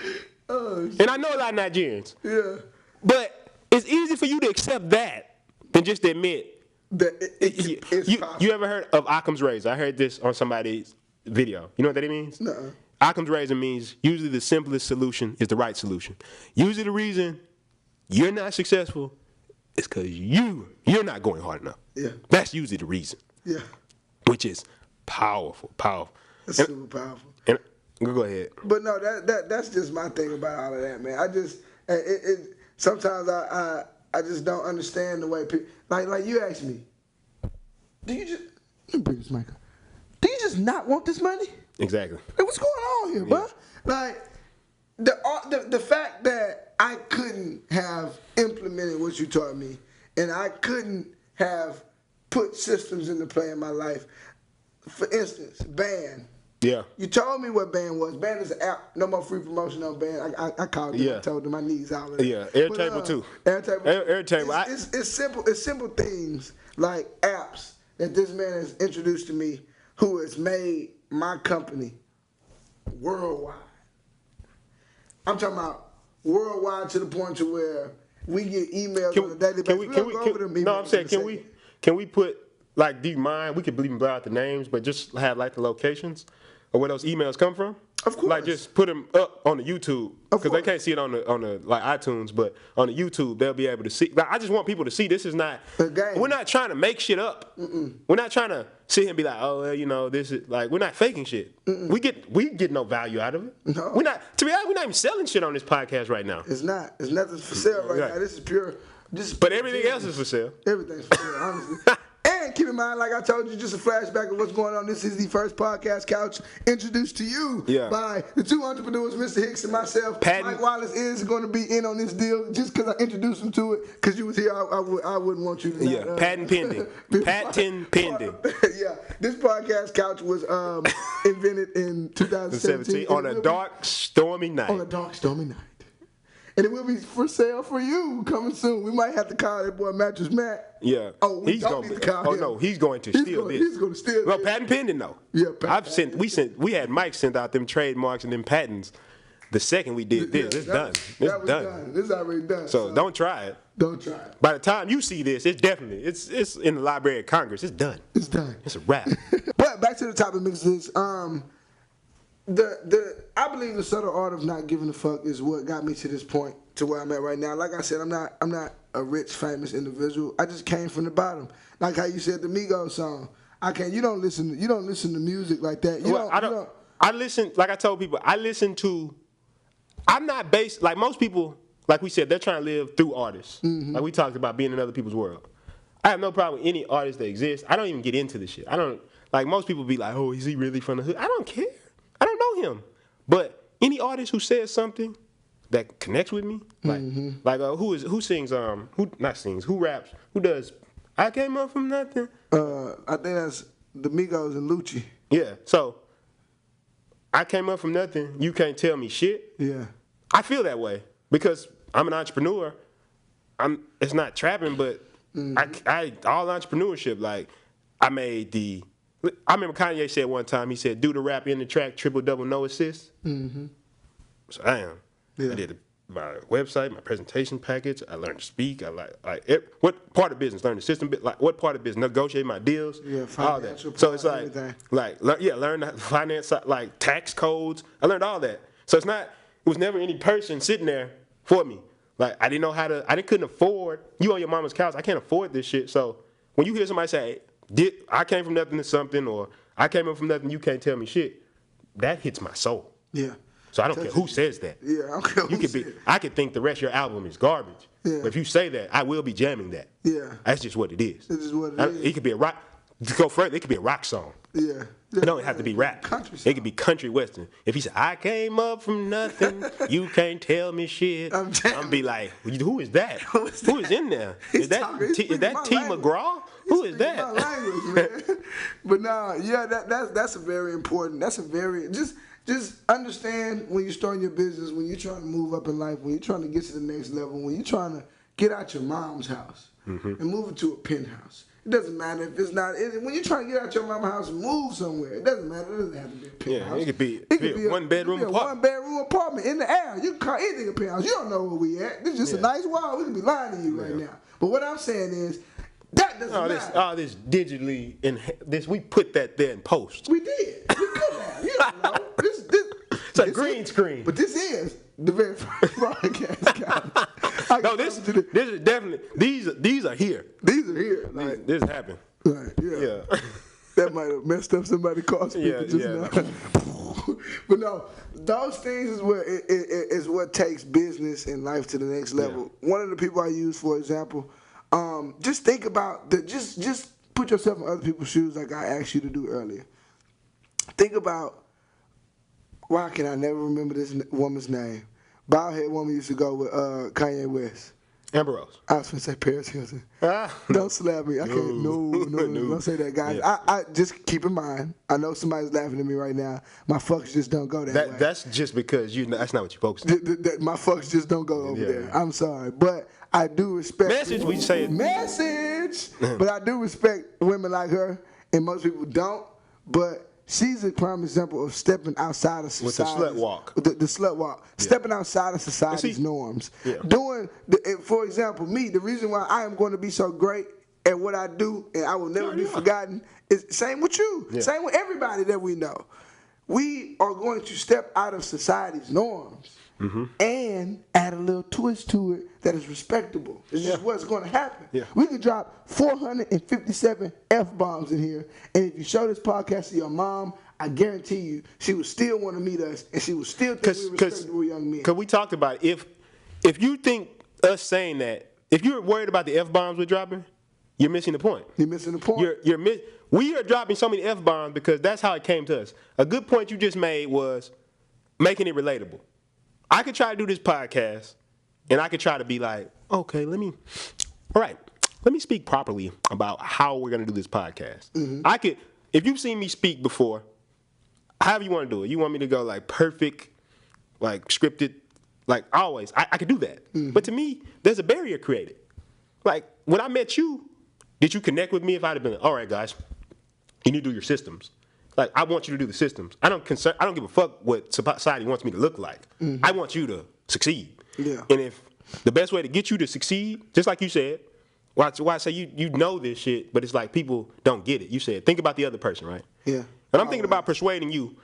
Oh, And I know a lot of Nigerians. yeah. But it's easier for you to accept that than just to admit. That it's possible. You ever heard of Occam's razor? I heard this on somebody's video. You know what that means? Nuh-uh. Occam's razor means usually the simplest solution is the right solution. Usually the reason you're not successful is because you're not going hard enough. Yeah. That's usually the reason, Yeah. which is powerful. That's super powerful. And go ahead. But no, that's just my thing about all of that, man. I just sometimes I just don't understand the way people like you ask me, do you just let me bring this mic up. Do you just not want this money? Exactly. Like, what's going on here, bro? Like the fact that I couldn't have implemented what you taught me, and I couldn't have put systems into play in my life. For instance, Band. Yeah. You told me what Band was. Band is an app. No more free promotion on Band. I called them. Yeah. I told them my knees all of that. Yeah. Airtable too. Airtable. Airtable. It's simple. It's simple things like apps that this man has introduced to me, who has made my company worldwide. I'm talking about worldwide to the point to where we get emails on a daily basis. No, I'm saying, can we put, like, do you mind? We could even blur out the names, but just have, like, the locations of where those emails come from. Of course. Like, just put them up on the YouTube. Of Because they course. can't see it on the like, iTunes, but on the YouTube, they'll be able to see. Like, I just want people to see this is not, A game. we're not trying to make shit up. We're not trying to sit here and be like, oh, well, you know, this is, like, we're not faking shit. We get no value out of it. No. We're not, to be honest, we're not even selling shit on this podcast right now. It's not. It's nothing for sale right Right. now. This is pure. But everything else is for sale. Everything's for sale, honestly. And keep in mind, like I told you, just a flashback of what's going on. This is the first podcast couch introduced to you by the two entrepreneurs, Mr. Hicks and myself. Patent. Mike Wallace is going to be in on this deal just because I introduced him to it. Because you was here, I wouldn't want you to. Yeah, patent pending. Patent pending. Yeah, this podcast couch was invented in 2017 on a dark, stormy night. On a dark, stormy night. And it will be for sale for you coming soon. We might have to call that boy Mattress Matt. Yeah. Oh, we he's don't gonna need to call him. no, he's going to steal this. He's going to steal No, this. patent pending though. Yeah, we had Mike send out them trademarks and them patents the second we did this. It's done. That was It's done. This is already done. So don't try it. Don't try it. By the time you see this, it's definitely it's in the Library of Congress. It's done. It's done. It's a wrap. But back to the topic, mixes. I believe the subtle art of not giving a fuck is what got me to this point, to where I'm at right now. Like I said, I'm not a rich, famous individual. I just came from the bottom. Like how you said the Migos song. You don't listen to music like that. I listen, like I told people, I'm not based, like most people, like we said, they're trying to live through artists. Mm-hmm. Like we talked about being in other people's world. I have no problem with any artist that exists. I don't even get into this shit. Like most people be like, oh, is he really from the hood? I don't care. I don't know him. But any artist who says something that connects with me, like who sings, who raps, who does, I came up from nothing. I think that's the Migos and Lucci. Yeah, so I came up from nothing. You can't tell me shit. Yeah. I feel that way because I'm an entrepreneur. It's not trapping, but I all entrepreneurship. Like I remember Kanye said one time. He said, "Do the rap in the track, triple double, no assist." Mm-hmm. So damn, Yeah. I did my website, my presentation package. I learned to speak. I what part of business? Learn the system. Like what part of business? Negotiate my deals. Yeah, all that. financial So it's part, everything. learn the finance, like tax codes. I learned all that. So it was never any person sitting there for me. Like I didn't know how to. Couldn't afford. You on your mama's couch. I can't afford this shit. So when you hear somebody say, I came from nothing to something, or I came up from nothing, you can't tell me shit, that hits my soul. Yeah. So I don't care who says that. Yeah, I don't care who says it. I could think the rest of your album is garbage. Yeah. But if you say that, I will be jamming that. Yeah. That's just what it is. It's just what it is. It could be a rock. To go further, it could be a rock song. Yeah. It don't have to be rap. Country It could be country western. If he said, I came up from nothing, you can't tell me shit, I'm jamming. be like, who is that? Who is in there? He's Is that talking- he's T speaking my T language. McGraw? Who is Speaking my that? language, man. But nah, yeah, that's a very important. That's a very just understand when you're starting your business, when you're trying to move up in life, when you're trying to get to the next level, when you're trying to get out your mom's house and move it to a penthouse. It doesn't matter if it's not. When you're trying to get out your mama's house and move somewhere, it doesn't matter. It doesn't have to be a penthouse. It could be a one-bedroom apartment. One-bedroom apartment in the air. You can call anything a penthouse. You don't know where we at. This is just a nice wall. We can be lying to you right now. But what I'm saying is, that doesn't matter. All this digitally we put that there in post. We did. We could have. You don't know. It's a green screen. But this is the very first podcast, guys. No, this is definitely these are here. These are here. Like, This happened. right, yeah. Yeah. That might have messed up somebody's car speaker just now. But no, those things is what takes business and life to the next level. Yeah. One of the people I use, for example, just think about just put yourself in other people's shoes, like I asked you to do earlier. Think about, why can I never remember this woman's name? Bald head woman used to go with Kanye West. Amber Rose. I was gonna say Paris Hilton. Don't slap me. I can't. No. Don't say that, guys. Yeah. I just keep in mind. I know somebody's laughing at me right now. My fucks just don't go that way. That's just because that's not what you focus on. My fucks just don't go over Yeah. there. I'm sorry, but I do respect. Message, we say it. Message. But I do respect women like her, and most people don't. But she's a prime example of stepping outside of society. With the slut walk. The slut walk. Yeah. Stepping outside of society's norms. Yeah. For example, me, the reason why I am going to be so great at what I do and I will never be forgotten is same with you. Yeah. Same with everybody that we know. We are going to step out of society's norms and add a little twist to it that is respectable. It's just what's going to happen. Yeah. We could drop 457 F-bombs in here, and if you show this podcast to your mom, I guarantee you she would still want to meet us, and she would still think we're respectable young men. Because we talked about if you think us saying that, if you're worried about the F-bombs we're dropping, you're missing the point. You're missing the point. We are dropping so many F-bombs because that's how it came to us. A good point you just made was making it relatable. I could try to do this podcast, and I could try to be like, okay, let me speak properly about how we're going to do this podcast. I could, if you've seen me speak before, however you want to do it, you want me to go like perfect, like scripted, like always, I could do that. But to me, there's a barrier created. Like when I met you, did you connect with me if I'd have been, all right, guys, you need to do your systems. Like, I want you to do the systems. I don't give a fuck what society wants me to look like. I want you to succeed. Yeah. And if the best way to get you to succeed, just like you said, why I say you know this shit, but it's like people don't get it. You said, think about the other person, right? Yeah. And I'm thinking about persuading you.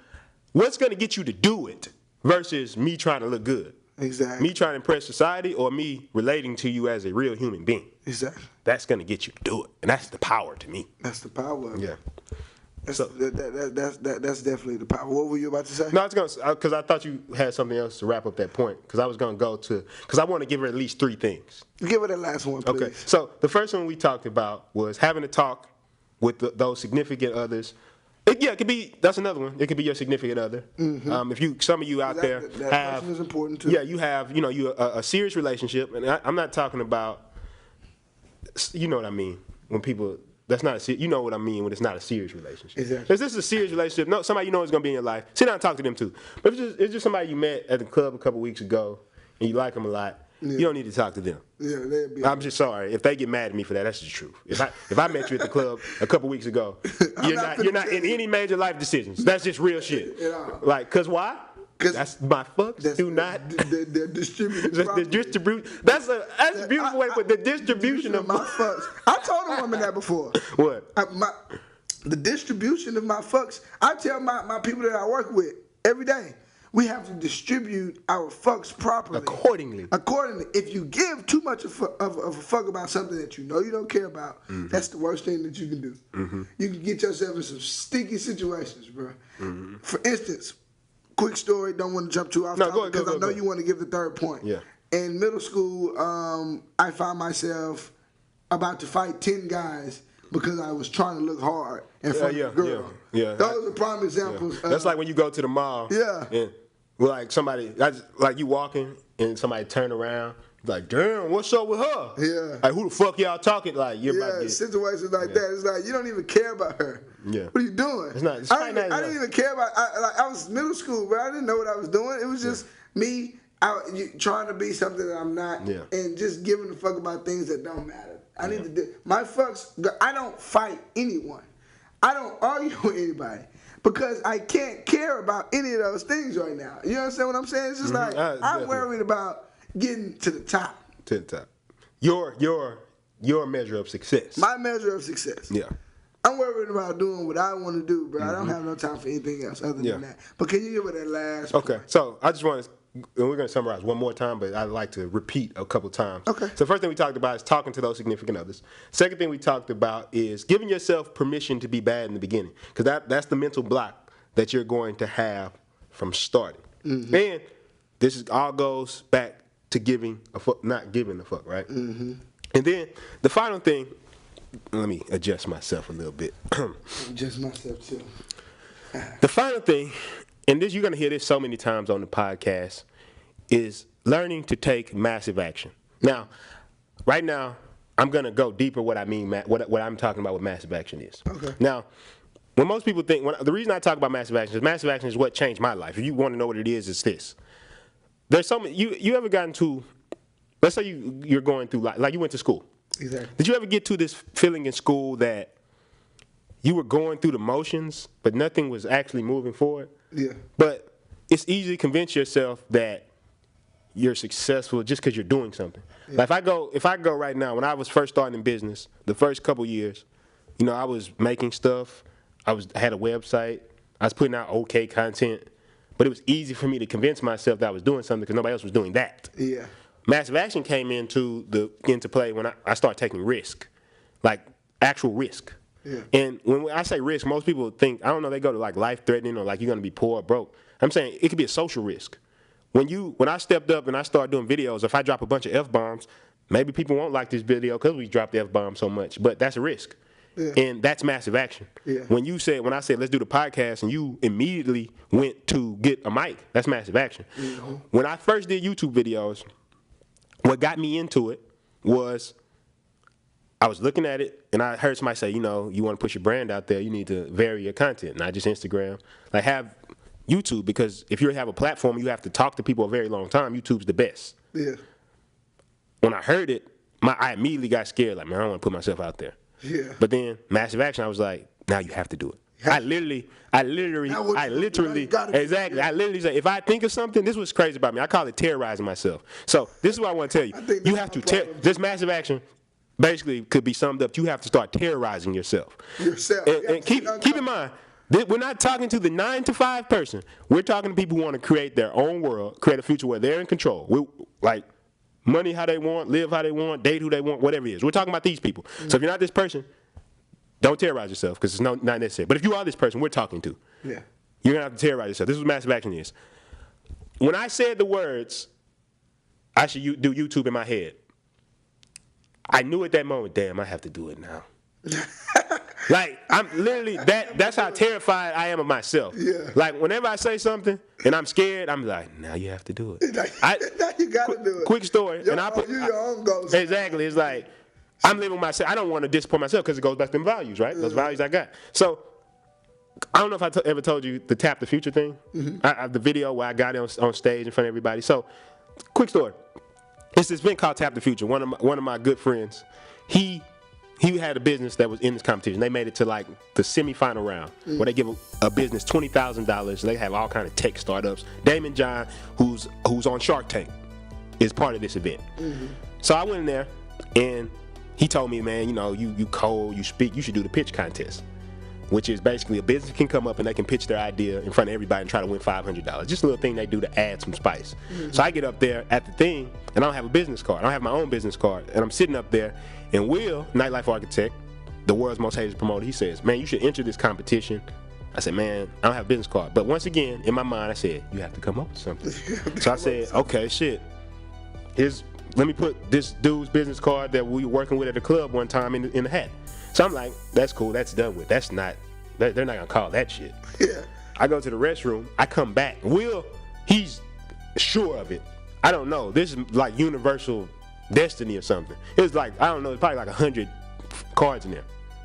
What's going to get you to do it versus me trying to look good? Exactly. Me trying to impress society or me relating to you as a real human being? Exactly. That's going to get you to do it. And that's the power to me. That's the power. Yeah. That's definitely the power. What were you about to say? No, I was going because I thought you had something else to wrap up that point. Because I was going to go to, because I want to give her at least 3 things. Give her that last one, please. Okay. So the first one we talked about was having a talk with those significant others. It could be. That's another one. It could be your significant other. If some of you out there that have, person is important too. Yeah, you have. You a serious relationship, and I'm not talking about. You know what I mean when people. That's not you know what I mean when it's not a serious relationship. Exactly. If this is a serious relationship, no, somebody you know is gonna be in your life. Sit down and talk to them too. But if it's just somebody you met at the club a couple weeks ago and you like them a lot. Yeah. You don't need to talk to them. Yeah, they'd be. I'm just sorry if they get mad at me for that. That's the truth. If I met you at the club a couple weeks ago, you're not in any major life decisions. That's just real shit. Like, cause why? That's my fucks. Do not. The distributed The property. That's a beautiful way to put the distribution of my fucks. I told a woman that before. What? The distribution of my fucks. I tell my people that I work with every day, we have to distribute our fucks properly. Accordingly. If you give too much of a fuck about something that you know you don't care about, that's the worst thing that you can do. You can get yourself in some sticky situations, bro. For instance, quick story, don't want to jump too off topic because I know you want to give the third point. Yeah. In middle school, I found myself about to fight 10 guys because I was trying to look hard in front of a girl. Yeah. Those are prime examples. That's like when you go to the mall. Yeah. And like somebody, like you walking and somebody turn around, like, damn, what's up with her? Yeah. Like, who the fuck y'all talking? Like, you're about to get. Situations like that. It's like you don't even care about her. Yeah. What are you doing? I didn't even care about. I was middle school, bro. I didn't know what I was doing. It was just me trying to be something that I'm not, and just giving a fuck about things that don't matter. I need to do my fucks. I don't fight anyone. I don't argue with anybody because I can't care about any of those things right now. You understand what I'm saying? It's just like I'm worried about getting to the top. To the top. Your measure of success. My measure of success. Yeah. I'm worried about doing what I want to do, bro. I don't have no time for anything else other than that. But can you give me that last point? So I just want to, and we're going to summarize one more time, but I'd like to repeat a couple times. Okay. So the first thing we talked about is talking to those significant others. Second thing we talked about is giving yourself permission to be bad in the beginning, because that's the mental block that you're going to have from starting. And this all goes back to giving a fuck, not giving a fuck, right? And then the final thing, let me adjust myself a little bit. Adjust myself too. The final thing, and this you're going to hear this so many times on the podcast, is learning to take massive action. Now, right now, I'm going to go deeper what I mean, what I'm talking about with massive action is. Okay. Now, when most people think, the reason I talk about massive action is what changed my life. If you want to know what it is, it's this. There's so many, you ever gotten to, let's say you're going through, like you went to school. Exactly. Did you ever get to this feeling in school that you were going through the motions, but nothing was actually moving forward? Yeah. But it's easy to convince yourself that you're successful just because you're doing something. Yeah. Like if I go right now, when I was first starting in business, the first couple years, I was making stuff. I had a website. I was putting out okay content. But it was easy for me to convince myself that I was doing something because nobody else was doing that. Yeah. Massive action came into play when I started taking risk, like actual risk. Yeah. And when I say risk, most people think, I don't know, they go to like life-threatening or like you're going to be poor or broke. I'm saying it could be a social risk. When I stepped up and I started doing videos, if I drop a bunch of F-bombs, maybe people won't like this video because we dropped the F-bomb so much, but that's a risk. Yeah. And that's massive action. Yeah. When I said, let's do the podcast, and you immediately went to get a mic, that's massive action. Mm-hmm. When I first did YouTube videos, what got me into it was I was looking at it, and I heard somebody say, you want to push your brand out there, you need to vary your content, not just Instagram. Like, have YouTube, because if you have a platform, you have to talk to people a very long time. YouTube's the best. Yeah. When I heard it, I immediately got scared. Like, man, I don't want to put myself out there. Yeah. But then massive action, I was like, now you have to do it. I literally exactly. I literally say, if I think of something, this was crazy about me. I call it terrorizing myself. So this is what I want to tell you. You have to this massive action basically could be summed up. You have to start terrorizing yourself. And keep in mind, we're not talking to the 9-to-5 person. We're talking to people who want to create their own world, create a future where they're in control. Like money how they want, live how they want, date who they want, whatever it is. We're talking about these people. So if you're not this person, don't terrorize yourself because it's not necessary. But if you are this person we're talking to, you're going to have to terrorize yourself. This is what massive action is. When I said the words, I should do YouTube in my head, I knew at that moment, damn, I have to do it now. Like, I'm literally, that's how terrified I am of myself. Yeah. Like, whenever I say something and I'm scared, I'm like, now you have to do it. Now you got to do it. Quick story. You your own goals. Exactly. It's like, I'm living myself. I don't want to disappoint myself because it goes back to them values, right? Those values I got. So, I don't know if I ever told you the Tap the Future thing. Mm-hmm. The video where I got it on stage in front of everybody. So, quick story. It's this event called Tap the Future. One of my good friends, he he had a business that was in this competition. They made it to like the semifinal round where they give a business $20,000. They have all kind of tech startups. Damon John, who's on Shark Tank, is part of this event. So I went in there and he told me, man, you know, you code, you speak, you should do the pitch contest, which is basically a business can come up and they can pitch their idea in front of everybody and try to win $500. Just a little thing they do to add some spice. So I get up there at the thing and I don't have a business card. I don't have my own business card. And I'm sitting up there and Will, Nightlife Architect, the world's most hated promoter, he says, man, you should enter this competition. I said, man, I don't have a business card. But once again, in my mind, I said, you have to come up with something. So I said, okay, shit. Let me put this dude's business card that we were working with at the club one time in the hat. So I'm like, that's cool, that's done with. They're not gonna call that shit. Yeah. I go to the restroom, I come back. Will, he's sure of it. I don't know. This is like universal destiny or something. It's like, I don't know, it's probably like 100 cards in there.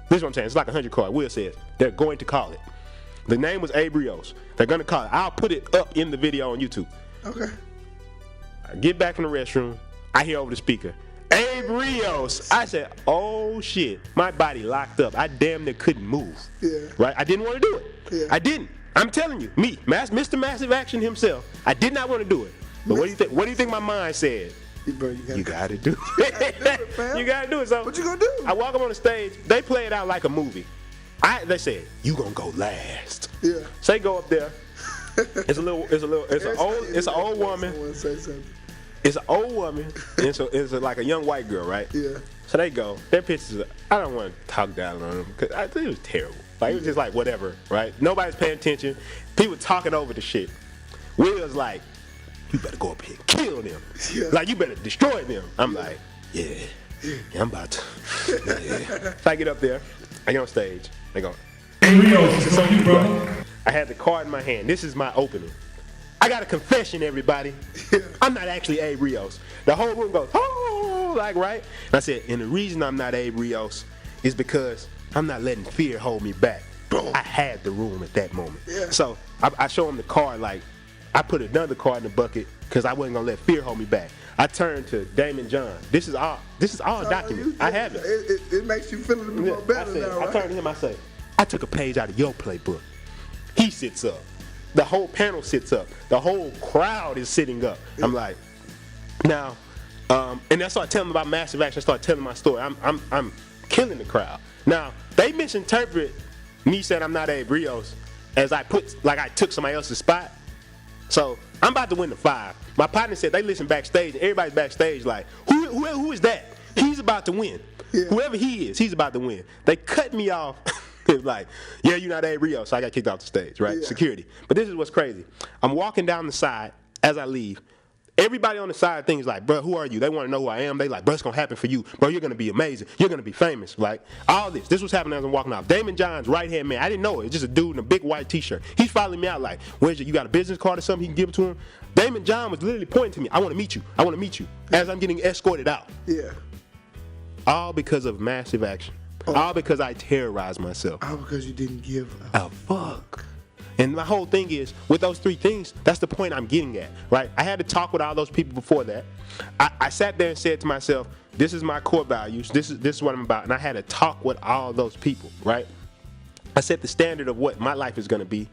This is what I'm saying, it's like 100 cards. Will says, they're going to call it. The name was Abe Rios. They're gonna call it. I'll put it up in the video on YouTube. Okay. I get back from the restroom, I hear over the speaker, Abe Rios. I said, oh shit. My body locked up. I damn near couldn't move. Yeah. Right? I didn't want to do it. Yeah. I didn't. I'm telling you, me, Mr. Massive Action himself, I did not want to do it. But what do you think? What do you think my mind said? Bro, You gotta do it. fam. You gotta do it. So What you gonna do? I walk up on the stage. They play it out like a movie. They said, you gonna go last. Yeah. So they go up there. It's an old woman. Someone say something. It's an old woman, and it's like a young white girl, right? Yeah. So they go. Their pictures, I don't want to talk down on them because I think it was terrible. Like, it was just like whatever, right? Nobody's paying attention. People talking over the shit. Will's like, you better go up here and kill them. Yeah. Like, you better destroy them. I'm like, yeah, I'm about to. Yeah. So I get up there. I get on stage. They go, Hey Rio, this is on you, bro. I had the card in my hand. This is my opening. I got a confession, everybody. I'm not actually Abe Rios. The whole room goes, oh, like, right? And I said, and the reason I'm not Abe Rios is because I'm not letting fear hold me back. I had the room at that moment. Yeah. So I show him the card, like, I put another card in the bucket because I wasn't gonna let fear hold me back. I turned to Damon John. This is all documented. I have it. It makes you feel a little bit more better now, right? I turned to him, I say, I took a page out of your playbook. He sits up. The whole panel sits up. The whole crowd is sitting up. I'm like, now, and I start telling them about Massive Action. I start telling my story. I'm killing the crowd. Now, they misinterpret me saying I'm not Abe Rios as I took somebody else's spot. So I'm about to win the 5. My partner said they listen backstage, and everybody's backstage like, who is that? He's about to win. Yeah. Whoever he is, he's about to win. They cut me off. It was like, yeah, you're not Abe Rios, so I got kicked off the stage, right? Yeah. Security. But this is what's crazy. I'm walking down the side as I leave. Everybody on the side thinks like, bro, who are you? They want to know who I am. They like, bro, it's going to happen for you. Bro, you're going to be amazing. You're going to be famous. Like, all this. This was happening as I'm walking off. Damon John's right-hand man. I didn't know it. It's just a dude in a big white T-shirt. He's following me out like, you got a business card or something he can give it to him? Damon John was literally pointing to me. I want to meet you. I want to meet you. As I'm getting escorted out. Yeah. All because of Massive Action. All because I terrorized myself. All because you didn't give a fuck. And my whole thing is, with those 3 things, that's the point I'm getting at, right? I had to talk with all those people before that. I sat there and said to myself, this is my core values. This is what I'm about. And I had to talk with all those people, right? I set the standard of what my life is going to be.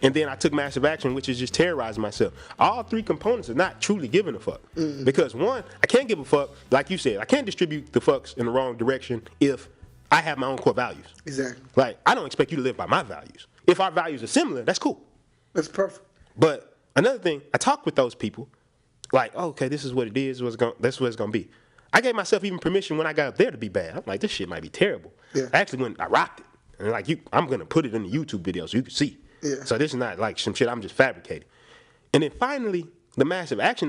And then I took Massive Action, which is just terrorizing myself. All 3 components are not truly giving a fuck. Because 1, I can't give a fuck, like you said. I can't distribute the fucks in the wrong direction if I have my own core values. Exactly. Like, I don't expect you to live by my values. If our values are similar, that's cool. That's perfect. But another thing, I talked with those people, like, oh, okay, this is what it is. That's what it's gonna be. I gave myself even permission when I got up there to be bad. I'm like, this shit might be terrible. Yeah. I actually went, I rocked it, and like, I'm gonna put it in the YouTube video so you can see. Yeah. So this is not like some shit I'm just fabricating. And then finally, the Massive Action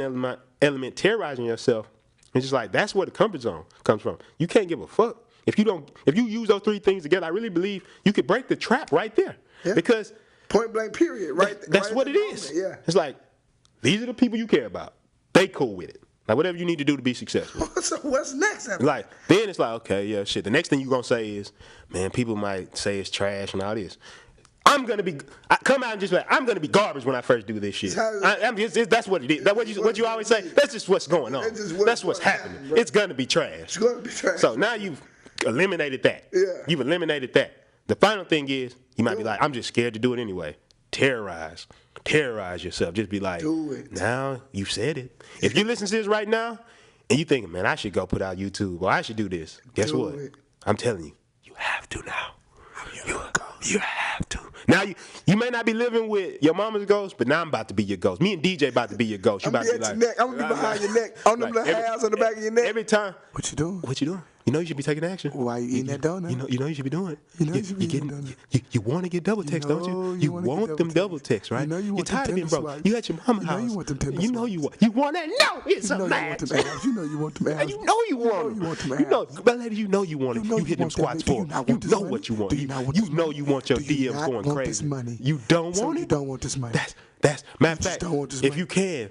element terrorizing yourself, it's just like that's where the comfort zone comes from. You can't give a fuck. If you use those 3 things together, I really believe you could break the trap right there. Yeah. Because point blank period, right? That's right what it is. Yeah. It's like, these are the people you care about. They cool with it. Like, whatever you need to do to be successful. So what's next? Like, then it's like, okay, yeah, shit. The next thing you're going to say is, man, people might say it's trash and all this. I'm going to be, come out and just like, I'm going to be garbage when I first do this shit. That's what it is. That's what you always say. That's just what's going on. That's what's happening. It's going to be trash. It's going to be trash. So now you've eliminated that. Yeah. You've eliminated that. The final thing is, you might be like, I'm just scared to do it anyway. Terrorize yourself. Just be like, Do it. now you've said it. If you listen to this right now and you thinking, man, I should go put out YouTube or I should do this, guess Do what? it. I'm telling you, you have to now. You have to. Now you may not be living with your mama's ghost, but now I'm about to be your ghost. Me and DJ about to be your ghost. You I'm about gonna to be be at like, your neck. I'm gonna be behind your neck on them like, little hairs on the back of your neck. Every time. What you doing? What you doing? You know you should be taking action. Why you eating that donut? You know you should be doing it. You know you should be eating donut. You want to get double text, don't you? You wanna want get them double double text, right? You know you want You're tired them of being tender broke. swipes. You at your mama's You know house. you want them tender You know swipes. you want that. No, it's You a know you want match. them abs. You know you want them abs. You know you want You want them You know, abs. but lady, you know you want it. You know You you hit them want that squats money. Do for you it. not You want this know money? what you want. Do you not want You this know money? you want your Do you DMs not going want crazy. this money? You don't So want you it. don't want this money. That's matter of just fact. don't want this If money. you can,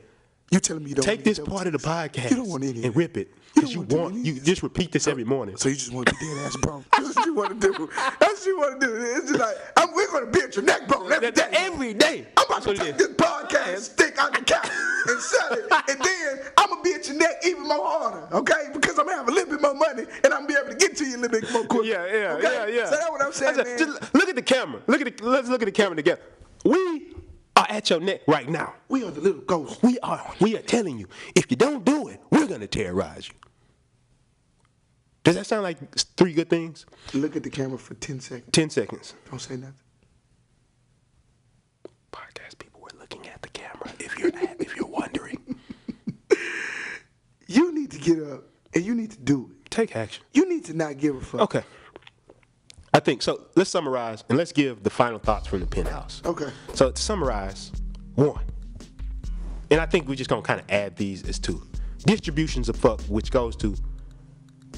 You telling me you don't take want this double part of the text. podcast You don't want any of and it. rip it You because don't you want want. any You of it. just repeat this every morning. So you just want to be dead ass broke. That's what you want to do. That's what you want to do. It's just like, we're going to be at your neck bone every day. Every day. I'm about to That's what take it this is. podcast stick out the couch and sell it. And then I'm going to be at your neck even more harder, okay? Because I'm going to have a little bit more money and I'm going to be able to get to you a little bit more quick. Yeah. So that's what I'm saying, man. Just look at the camera. Let's look at the camera together. We are at your neck right now. We are the little ghosts. We are telling you, if you don't do it, we're gonna terrorize you. Does that sound like 3 good things? Look at the camera for 10 seconds. 10 seconds. Don't say nothing. Podcast people were looking at the camera. If you're wondering, You need to get up and you need to do it. take action. You need to not give a fuck. Okay. I think so. Let's summarize and let's give the final thoughts from the penthouse. Okay. So to summarize, 1, and I think we're just gonna kind of add these as 2. Distributions of fuck, which goes to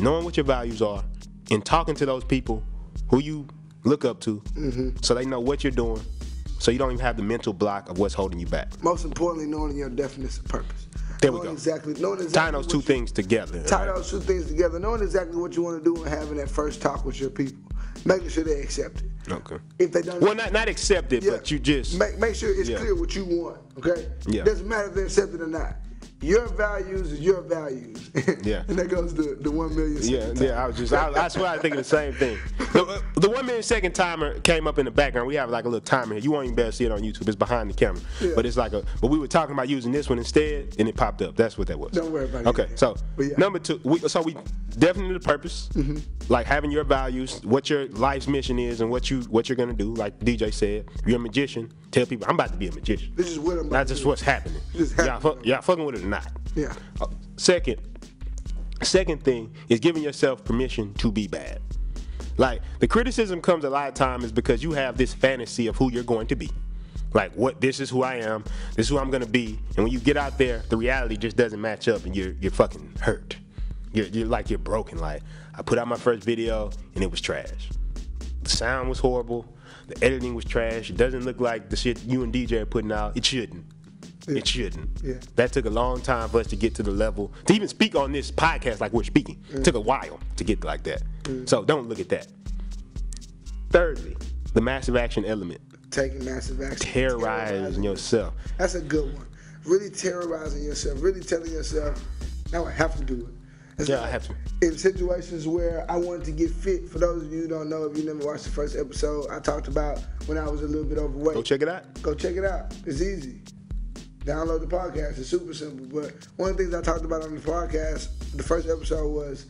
knowing what your values are and talking to those people who you look up to, so they know what you're doing, so you don't even have the mental block of what's holding you back. Most importantly, knowing your definition of purpose. There we Knowing go. Knowing exactly Tying those 2 things together. Tie those 2 things together. Knowing exactly what you want to do and having that first talk with your people. Making sure they accept it. Okay. If they don't, Well, not accept it, yeah, but you just make sure it's Yeah. clear what you want. Okay. Yeah. Doesn't matter if they accept it or not. Your values is your values. Yeah. And that goes to the 1 million. Yeah. I swear I was thinking the same thing. The 1 million second timer came up in the background. We have like a little timer here. You won't even be able to see it on YouTube. It's behind the camera. Yeah. But it's like but we were talking about using this one instead, and it popped up. That's what that was. Don't worry about it. Okay, so But yeah. number 2, we definitely the purpose, like having your values, what your life's mission is, and what you're gonna do. Like DJ said, if you're a magician, tell people I'm about to be a magician. This is what I'm about Not to just do. what's happening. Just Y'all, happening. y'all fucking with it or not. Yeah. Second thing is giving yourself permission to be bad. Like, the criticism comes a lot of times is because you have this fantasy of who you're going to be. Like, this is who I am, this is who I'm gonna be, and when you get out there, the reality just doesn't match up, and you're fucking hurt. You're broken. Like, I put out my first video and it was trash. The sound was horrible, the editing was trash. It doesn't look like the shit you and DJ are putting out. It shouldn't. Yeah. It shouldn't. Yeah. That took a long time for us to get to the level to even speak on this podcast like we're speaking. It took a while to get like that. So don't look at that. Thirdly, the massive action element. Taking massive action. Terrorizing yourself. That's a good one. Really terrorizing yourself. Really telling yourself, now I have to do it. It's Yeah, like I have to. In situations where I wanted to get fit, for those of you who don't know, if you never watched the first episode, I talked about when I was a little bit overweight. Go check it out. Go check it out. It's easy. Download the podcast. It's super simple. But one of the things I talked about on the podcast, the first episode was,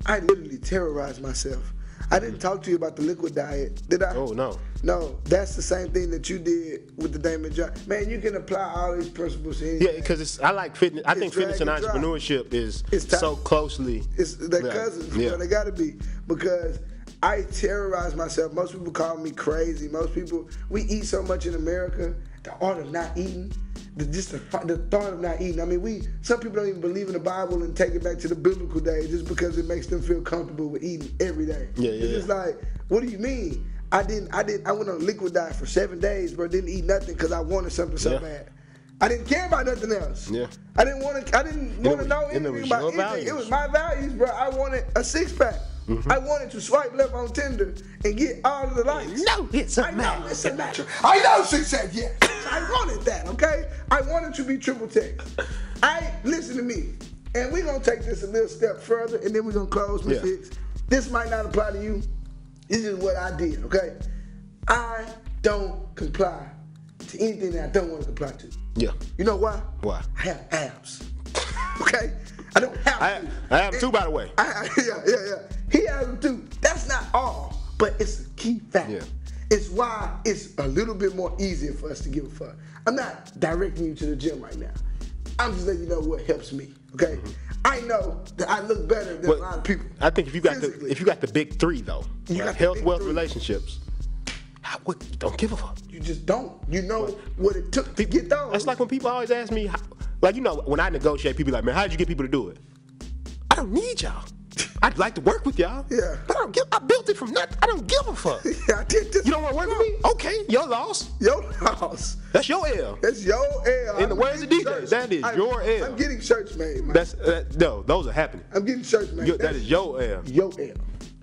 I literally terrorized myself. I didn't talk to you about the liquid diet, did I? Oh, no. No, that's the same thing that you did with the Damon John. Man, you can apply all these principles to anything. Yeah, because I like fitness. I think fitness and drag and drop. entrepreneurship is It's tight. so closely. It's their Yeah. cousins. Yeah. You know, they got to be. Because I terrorize myself. Most people call me crazy. Most people, we eat so much in America. The art of not eating, the thought of not eating. I mean, some people don't even believe in the Bible and take it back to the biblical days just because it makes them feel comfortable with eating every day. Yeah, It's just like, what do you mean? I went on a liquid diet for 7 days, bro. Didn't eat nothing because I wanted something so Yeah. bad. I didn't care about nothing else. Yeah. I didn't want to know and it anything was about your anything. values. It was my values, bro. I wanted a 6-pack. I wanted to swipe left on Tinder and get all of the likes. No, it's a I know match. it's a match. I know she said yes. I wanted that, okay? I wanted to be triple text. Listen to me. And we're going to take this a little step further, and then we're going to close, Mr. Yeah. Hicks. This might not apply to you. This is what I did, okay? I don't comply to anything that I don't want to comply to. Yeah. You know why? Why? I have abs. Okay? I don't have I have them too, by the way. Yeah. He has them too. That's not all, but it's a key factor. Yeah. It's why it's a little bit more easier for us to give a fuck. I'm not directing you to the gym right now. I'm just letting you know what helps me. Okay? Mm-hmm. I know that I look better than a lot of people. I think if you got physically. the big three though, You like got the health, big wealth, three. relationships, don't give a fuck. You just don't. You know what it took to get those. That's like when people always ask me, like, you know, when I negotiate, people are like, man, how did you get people to do it? I don't need y'all. I'd like to work with y'all. Yeah. But I built it from nothing. I don't give a fuck. Yeah, I did this. You don't want to work with me? Okay, your loss. Your house. That's your L. That's your L. In the words of DJ, that is your L. I'm getting shirts made, man. No, those are happening. I'm getting shirts made. That is your L. Your L.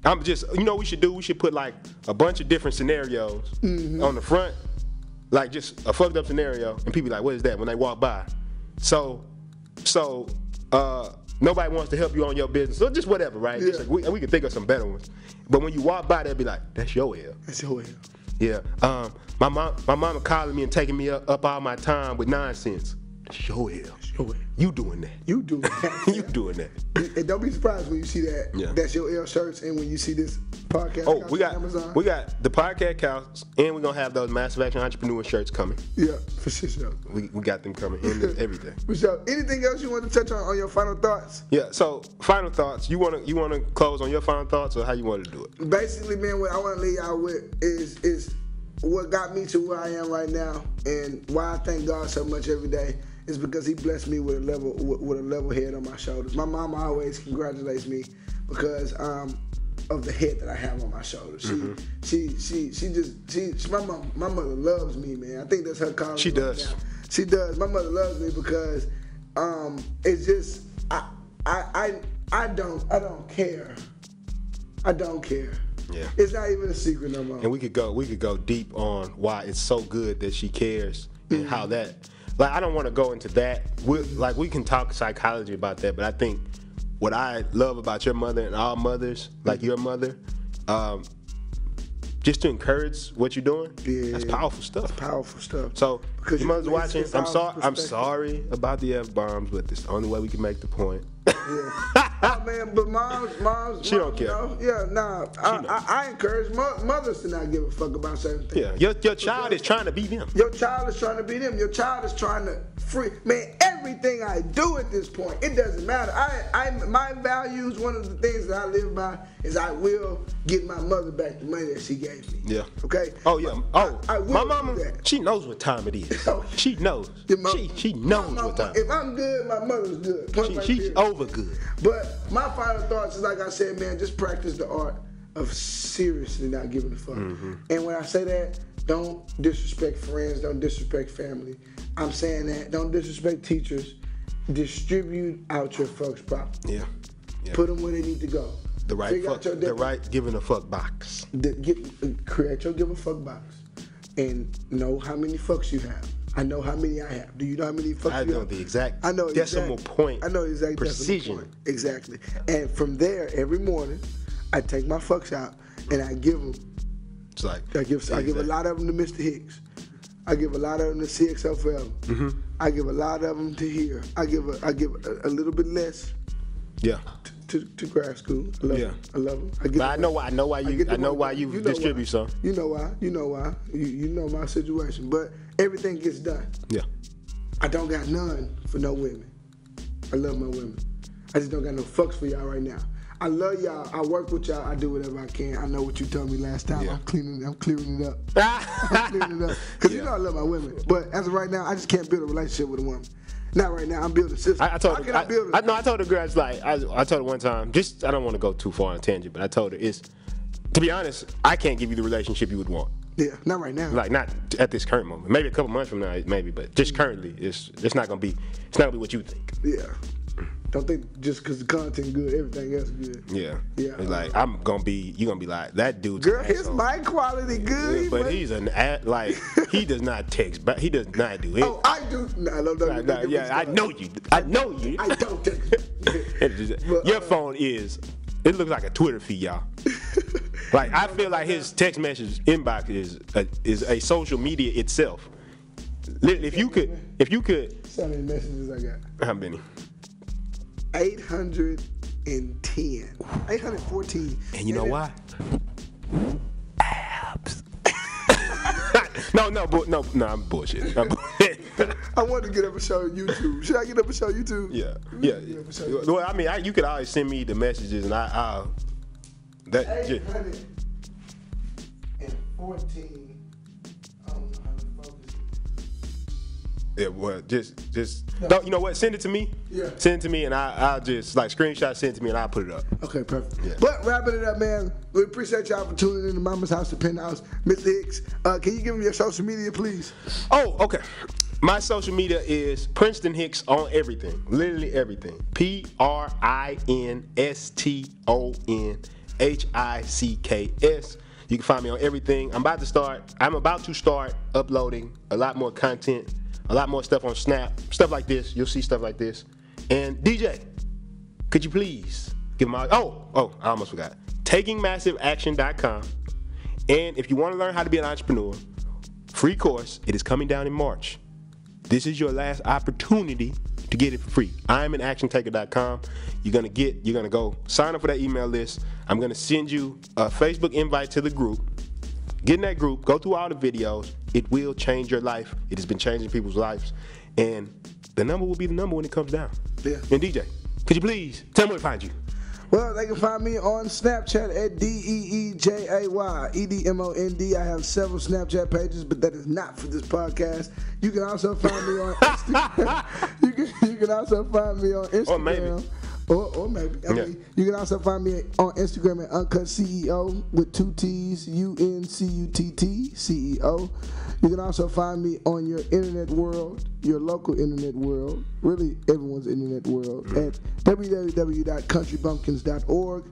I'm just, you know what we should do? We should put like a bunch of different scenarios on the front, like just a fucked up scenario, and people be like, what is that when they walk by? So, nobody wants to help you on your business, so just whatever, right? Yeah. Just like we can think of some better ones. But when you walk by, they'll be like, that's your L. That's your L. Yeah. My mama calling me and taking me up all my time with nonsense. That's your L. That's your L. You doing that. You doing that. You doing that. And don't be surprised when you see that. Yeah. That's your L shirts, and when you see this podcast. Oh, couch we got on Amazon. the podcast couch, and we're gonna have those Massive Action Entrepreneur shirts coming. Yeah, for sure. We got them coming in everything. For sure. Anything else you want to touch on your final thoughts? Yeah. So final thoughts. You wanna close on your final thoughts, or how you want to do it? Basically, man, what I want to leave y'all with is what got me to where I am right now, and why I thank God so much every day is because He blessed me with a level head on my shoulders. My mama always congratulates me because of the head that I have on my shoulders. My mother loves me, man. I think that's her calling. She right does. now. She does. My mother loves me because it's just I don't care. I don't care. Yeah. It's not even a secret no more. And we could go deep on why it's so good that she cares and how that. Like, I don't want to go into that. We can talk psychology about that, but I think what I love about your mother and all mothers, like your mother, just to encourage what you're doing. Yeah. That's powerful stuff. Powerful stuff. So, Because your mother's watching. it's I'm our sorry. I'm perspective. sorry about the F-bombs, but it's the only way we can make the point. Yeah. Oh, man, but moms, She don't care. You know, yeah, nah. I encourage mothers to not give a fuck about certain things. Yeah, your child is trying to be them. Your child is trying to be them. Your child is trying to free. Man, everything I do at this point, it doesn't matter. My values, one of the things that I live by is I will get my mother back the money that she gave me. Yeah. Okay? Oh yeah. Oh, I will my do mama, that. she knows what time it is. Oh. She knows. Your mama- She knows what time. If I'm good, my mother's good. Point right She's there. over good. But my final thoughts is, like I said, man, just practice the art of seriously not giving a fuck. Mm-hmm. And when I say that, don't disrespect friends, don't disrespect family. I'm saying that, don't disrespect teachers. Distribute out your fucks properly. Yeah. Yeah. Put them where they need to go. The right Figure fuck. out your The right giving a fuck box. Create your give a fuck box. And know how many fucks you have. I know how many I have. Do you know how many fucks I you know have? the exact I know decimal exact- point. I know the exact precision. decimal point. Exactly. And from there, every morning, I take my fucks out and I give them. It's like I give a lot of them to Mr. Hicks. I give a lot of them to CXL Forever. Mm-hmm. I give a lot of them to here. I give a little bit less Yeah. to grad school. I love Yeah. them. I love them. But I know why you distribute some. You know why. You know my situation. But everything gets done. Yeah. I don't got none for no women. I love my women. I just don't got no fucks for y'all right now. I love y'all. I work with y'all. I do whatever I can. I know what you told me last time. Yeah. I'm clearing it up. I'm clearing it up. Because you know I love my women. But as of right now, I just can't build a relationship with a woman. Not right now. I'm building a system. I told How her. can I build a- I told the girl, it's like I told her one time. Just I don't want to go too far on a tangent, but I told her to be honest, I can't give you the relationship you would want. Yeah, not right now. Like not at this current moment. Maybe a couple months from now, maybe, but just currently, it's not gonna be what you think. Yeah. Don't think just because the content good, everything else good. Yeah. Yeah. It's like you're gonna be like that dude. Girl, his mic quality good. But he's like he does not text, but he does not do it. Oh, I do. Nah, no. Yeah, I know you. I know you. I don't think. Your phone it looks like a Twitter feed, y'all. Like I feel like his text message inbox is a social media itself. Literally, if you could. How many messages I got? How many? 810. 814. And you know why? Abs. No, I'm bullshit. I wanted to get up and show YouTube. Should I get up and show YouTube? Yeah. Well, I mean, you could always send me the messages, and I'll. That 814. I don't know how to focus. Yeah, well, just. No, you know what? Send it to me. Yeah. Send it to me, and I'll just screenshot, send it to me, and I'll put it up. Okay, perfect. Yeah. But wrapping it up, man. We appreciate y'all for tuning in to Mama's House, the Penthouse. Mr. Hicks, can you give me your social media, please? Oh, okay. My social media is Princeton Hicks on everything, literally everything. PrincetonHicks. You can find me on everything. I'm about to start uploading a lot more content, a lot more stuff on Snap, stuff like this. You'll see stuff like this. And DJ, could you please give my I almost forgot. TakingMassiveAction.com. And if you want to learn how to be an entrepreneur, free course, it is coming down in March. This is your last opportunity to get it for free. I'mAnActionTaker.com. You're gonna go sign up for that email list. I'm gonna send you a Facebook invite to the group. Get in that group, go through all the videos. It will change your life. It has been changing people's lives. And the number will be the number when it comes down. Yeah. And DJ, could you please tell me where to find you? Well, they can find me on Snapchat at DeeJayEdmond. I have several Snapchat pages, but that is not for this podcast. You can also find me on Instagram. you can also find me on Instagram. Or maybe. Or maybe. I mean, you can also find me on Instagram at Uncut CEO with 2 T's, UNCUTT CEO. You can also find me on your internet world, your local internet world, really everyone's internet world, at www.countrybumpkins.org.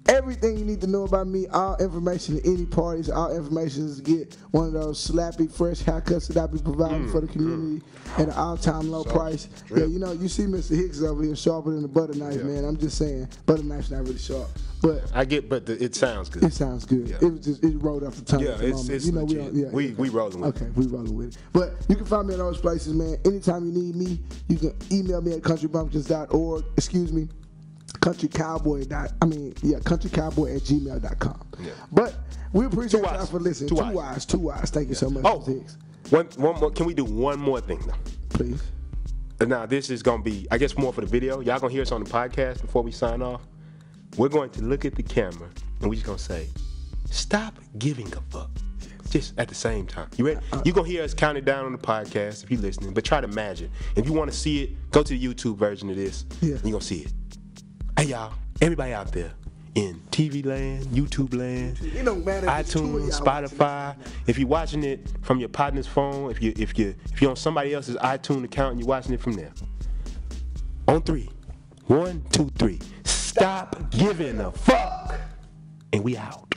Everything you need to know about me, all information at any parties, all information is to get one of those slappy, fresh haircuts that I be providing for the community at an all-time low price. Yeah, you know, you see Mr. Hicks over here sharper than a butter knife, man. I'm just saying, butter knife's not really sharp. But it sounds good. It sounds good. Yeah. It rolled off the tongue. Yeah, it's you know, legit. We rolling with it. Okay, we rolling with it. But you can find me in those places, man. Anytime you need me, you can email me at countrybumpkins.org. Excuse me. countrycowboy@gmail.com. Yeah. But we appreciate y'all for listening. Two eyes. Thank you so much. One more. Can we do one more thing though? Please. Now this is gonna be, I guess, more for the video. Y'all gonna hear us on the podcast before we sign off. We're going to look at the camera and we're just gonna say, "Stop giving a fuck." Just at the same time. You ready? You're gonna hear us count it down on the podcast if you're listening. But try to imagine. If you want to see it, go to the YouTube version of this. Yeah. And you're gonna see it. Hey y'all, everybody out there in TV land, YouTube land, iTunes, Spotify. If you're watching it from your partner's phone, if you're on somebody else's iTunes account and you're watching it from there. On 3. 1, 2, 3. Stop giving a fuck. And we out.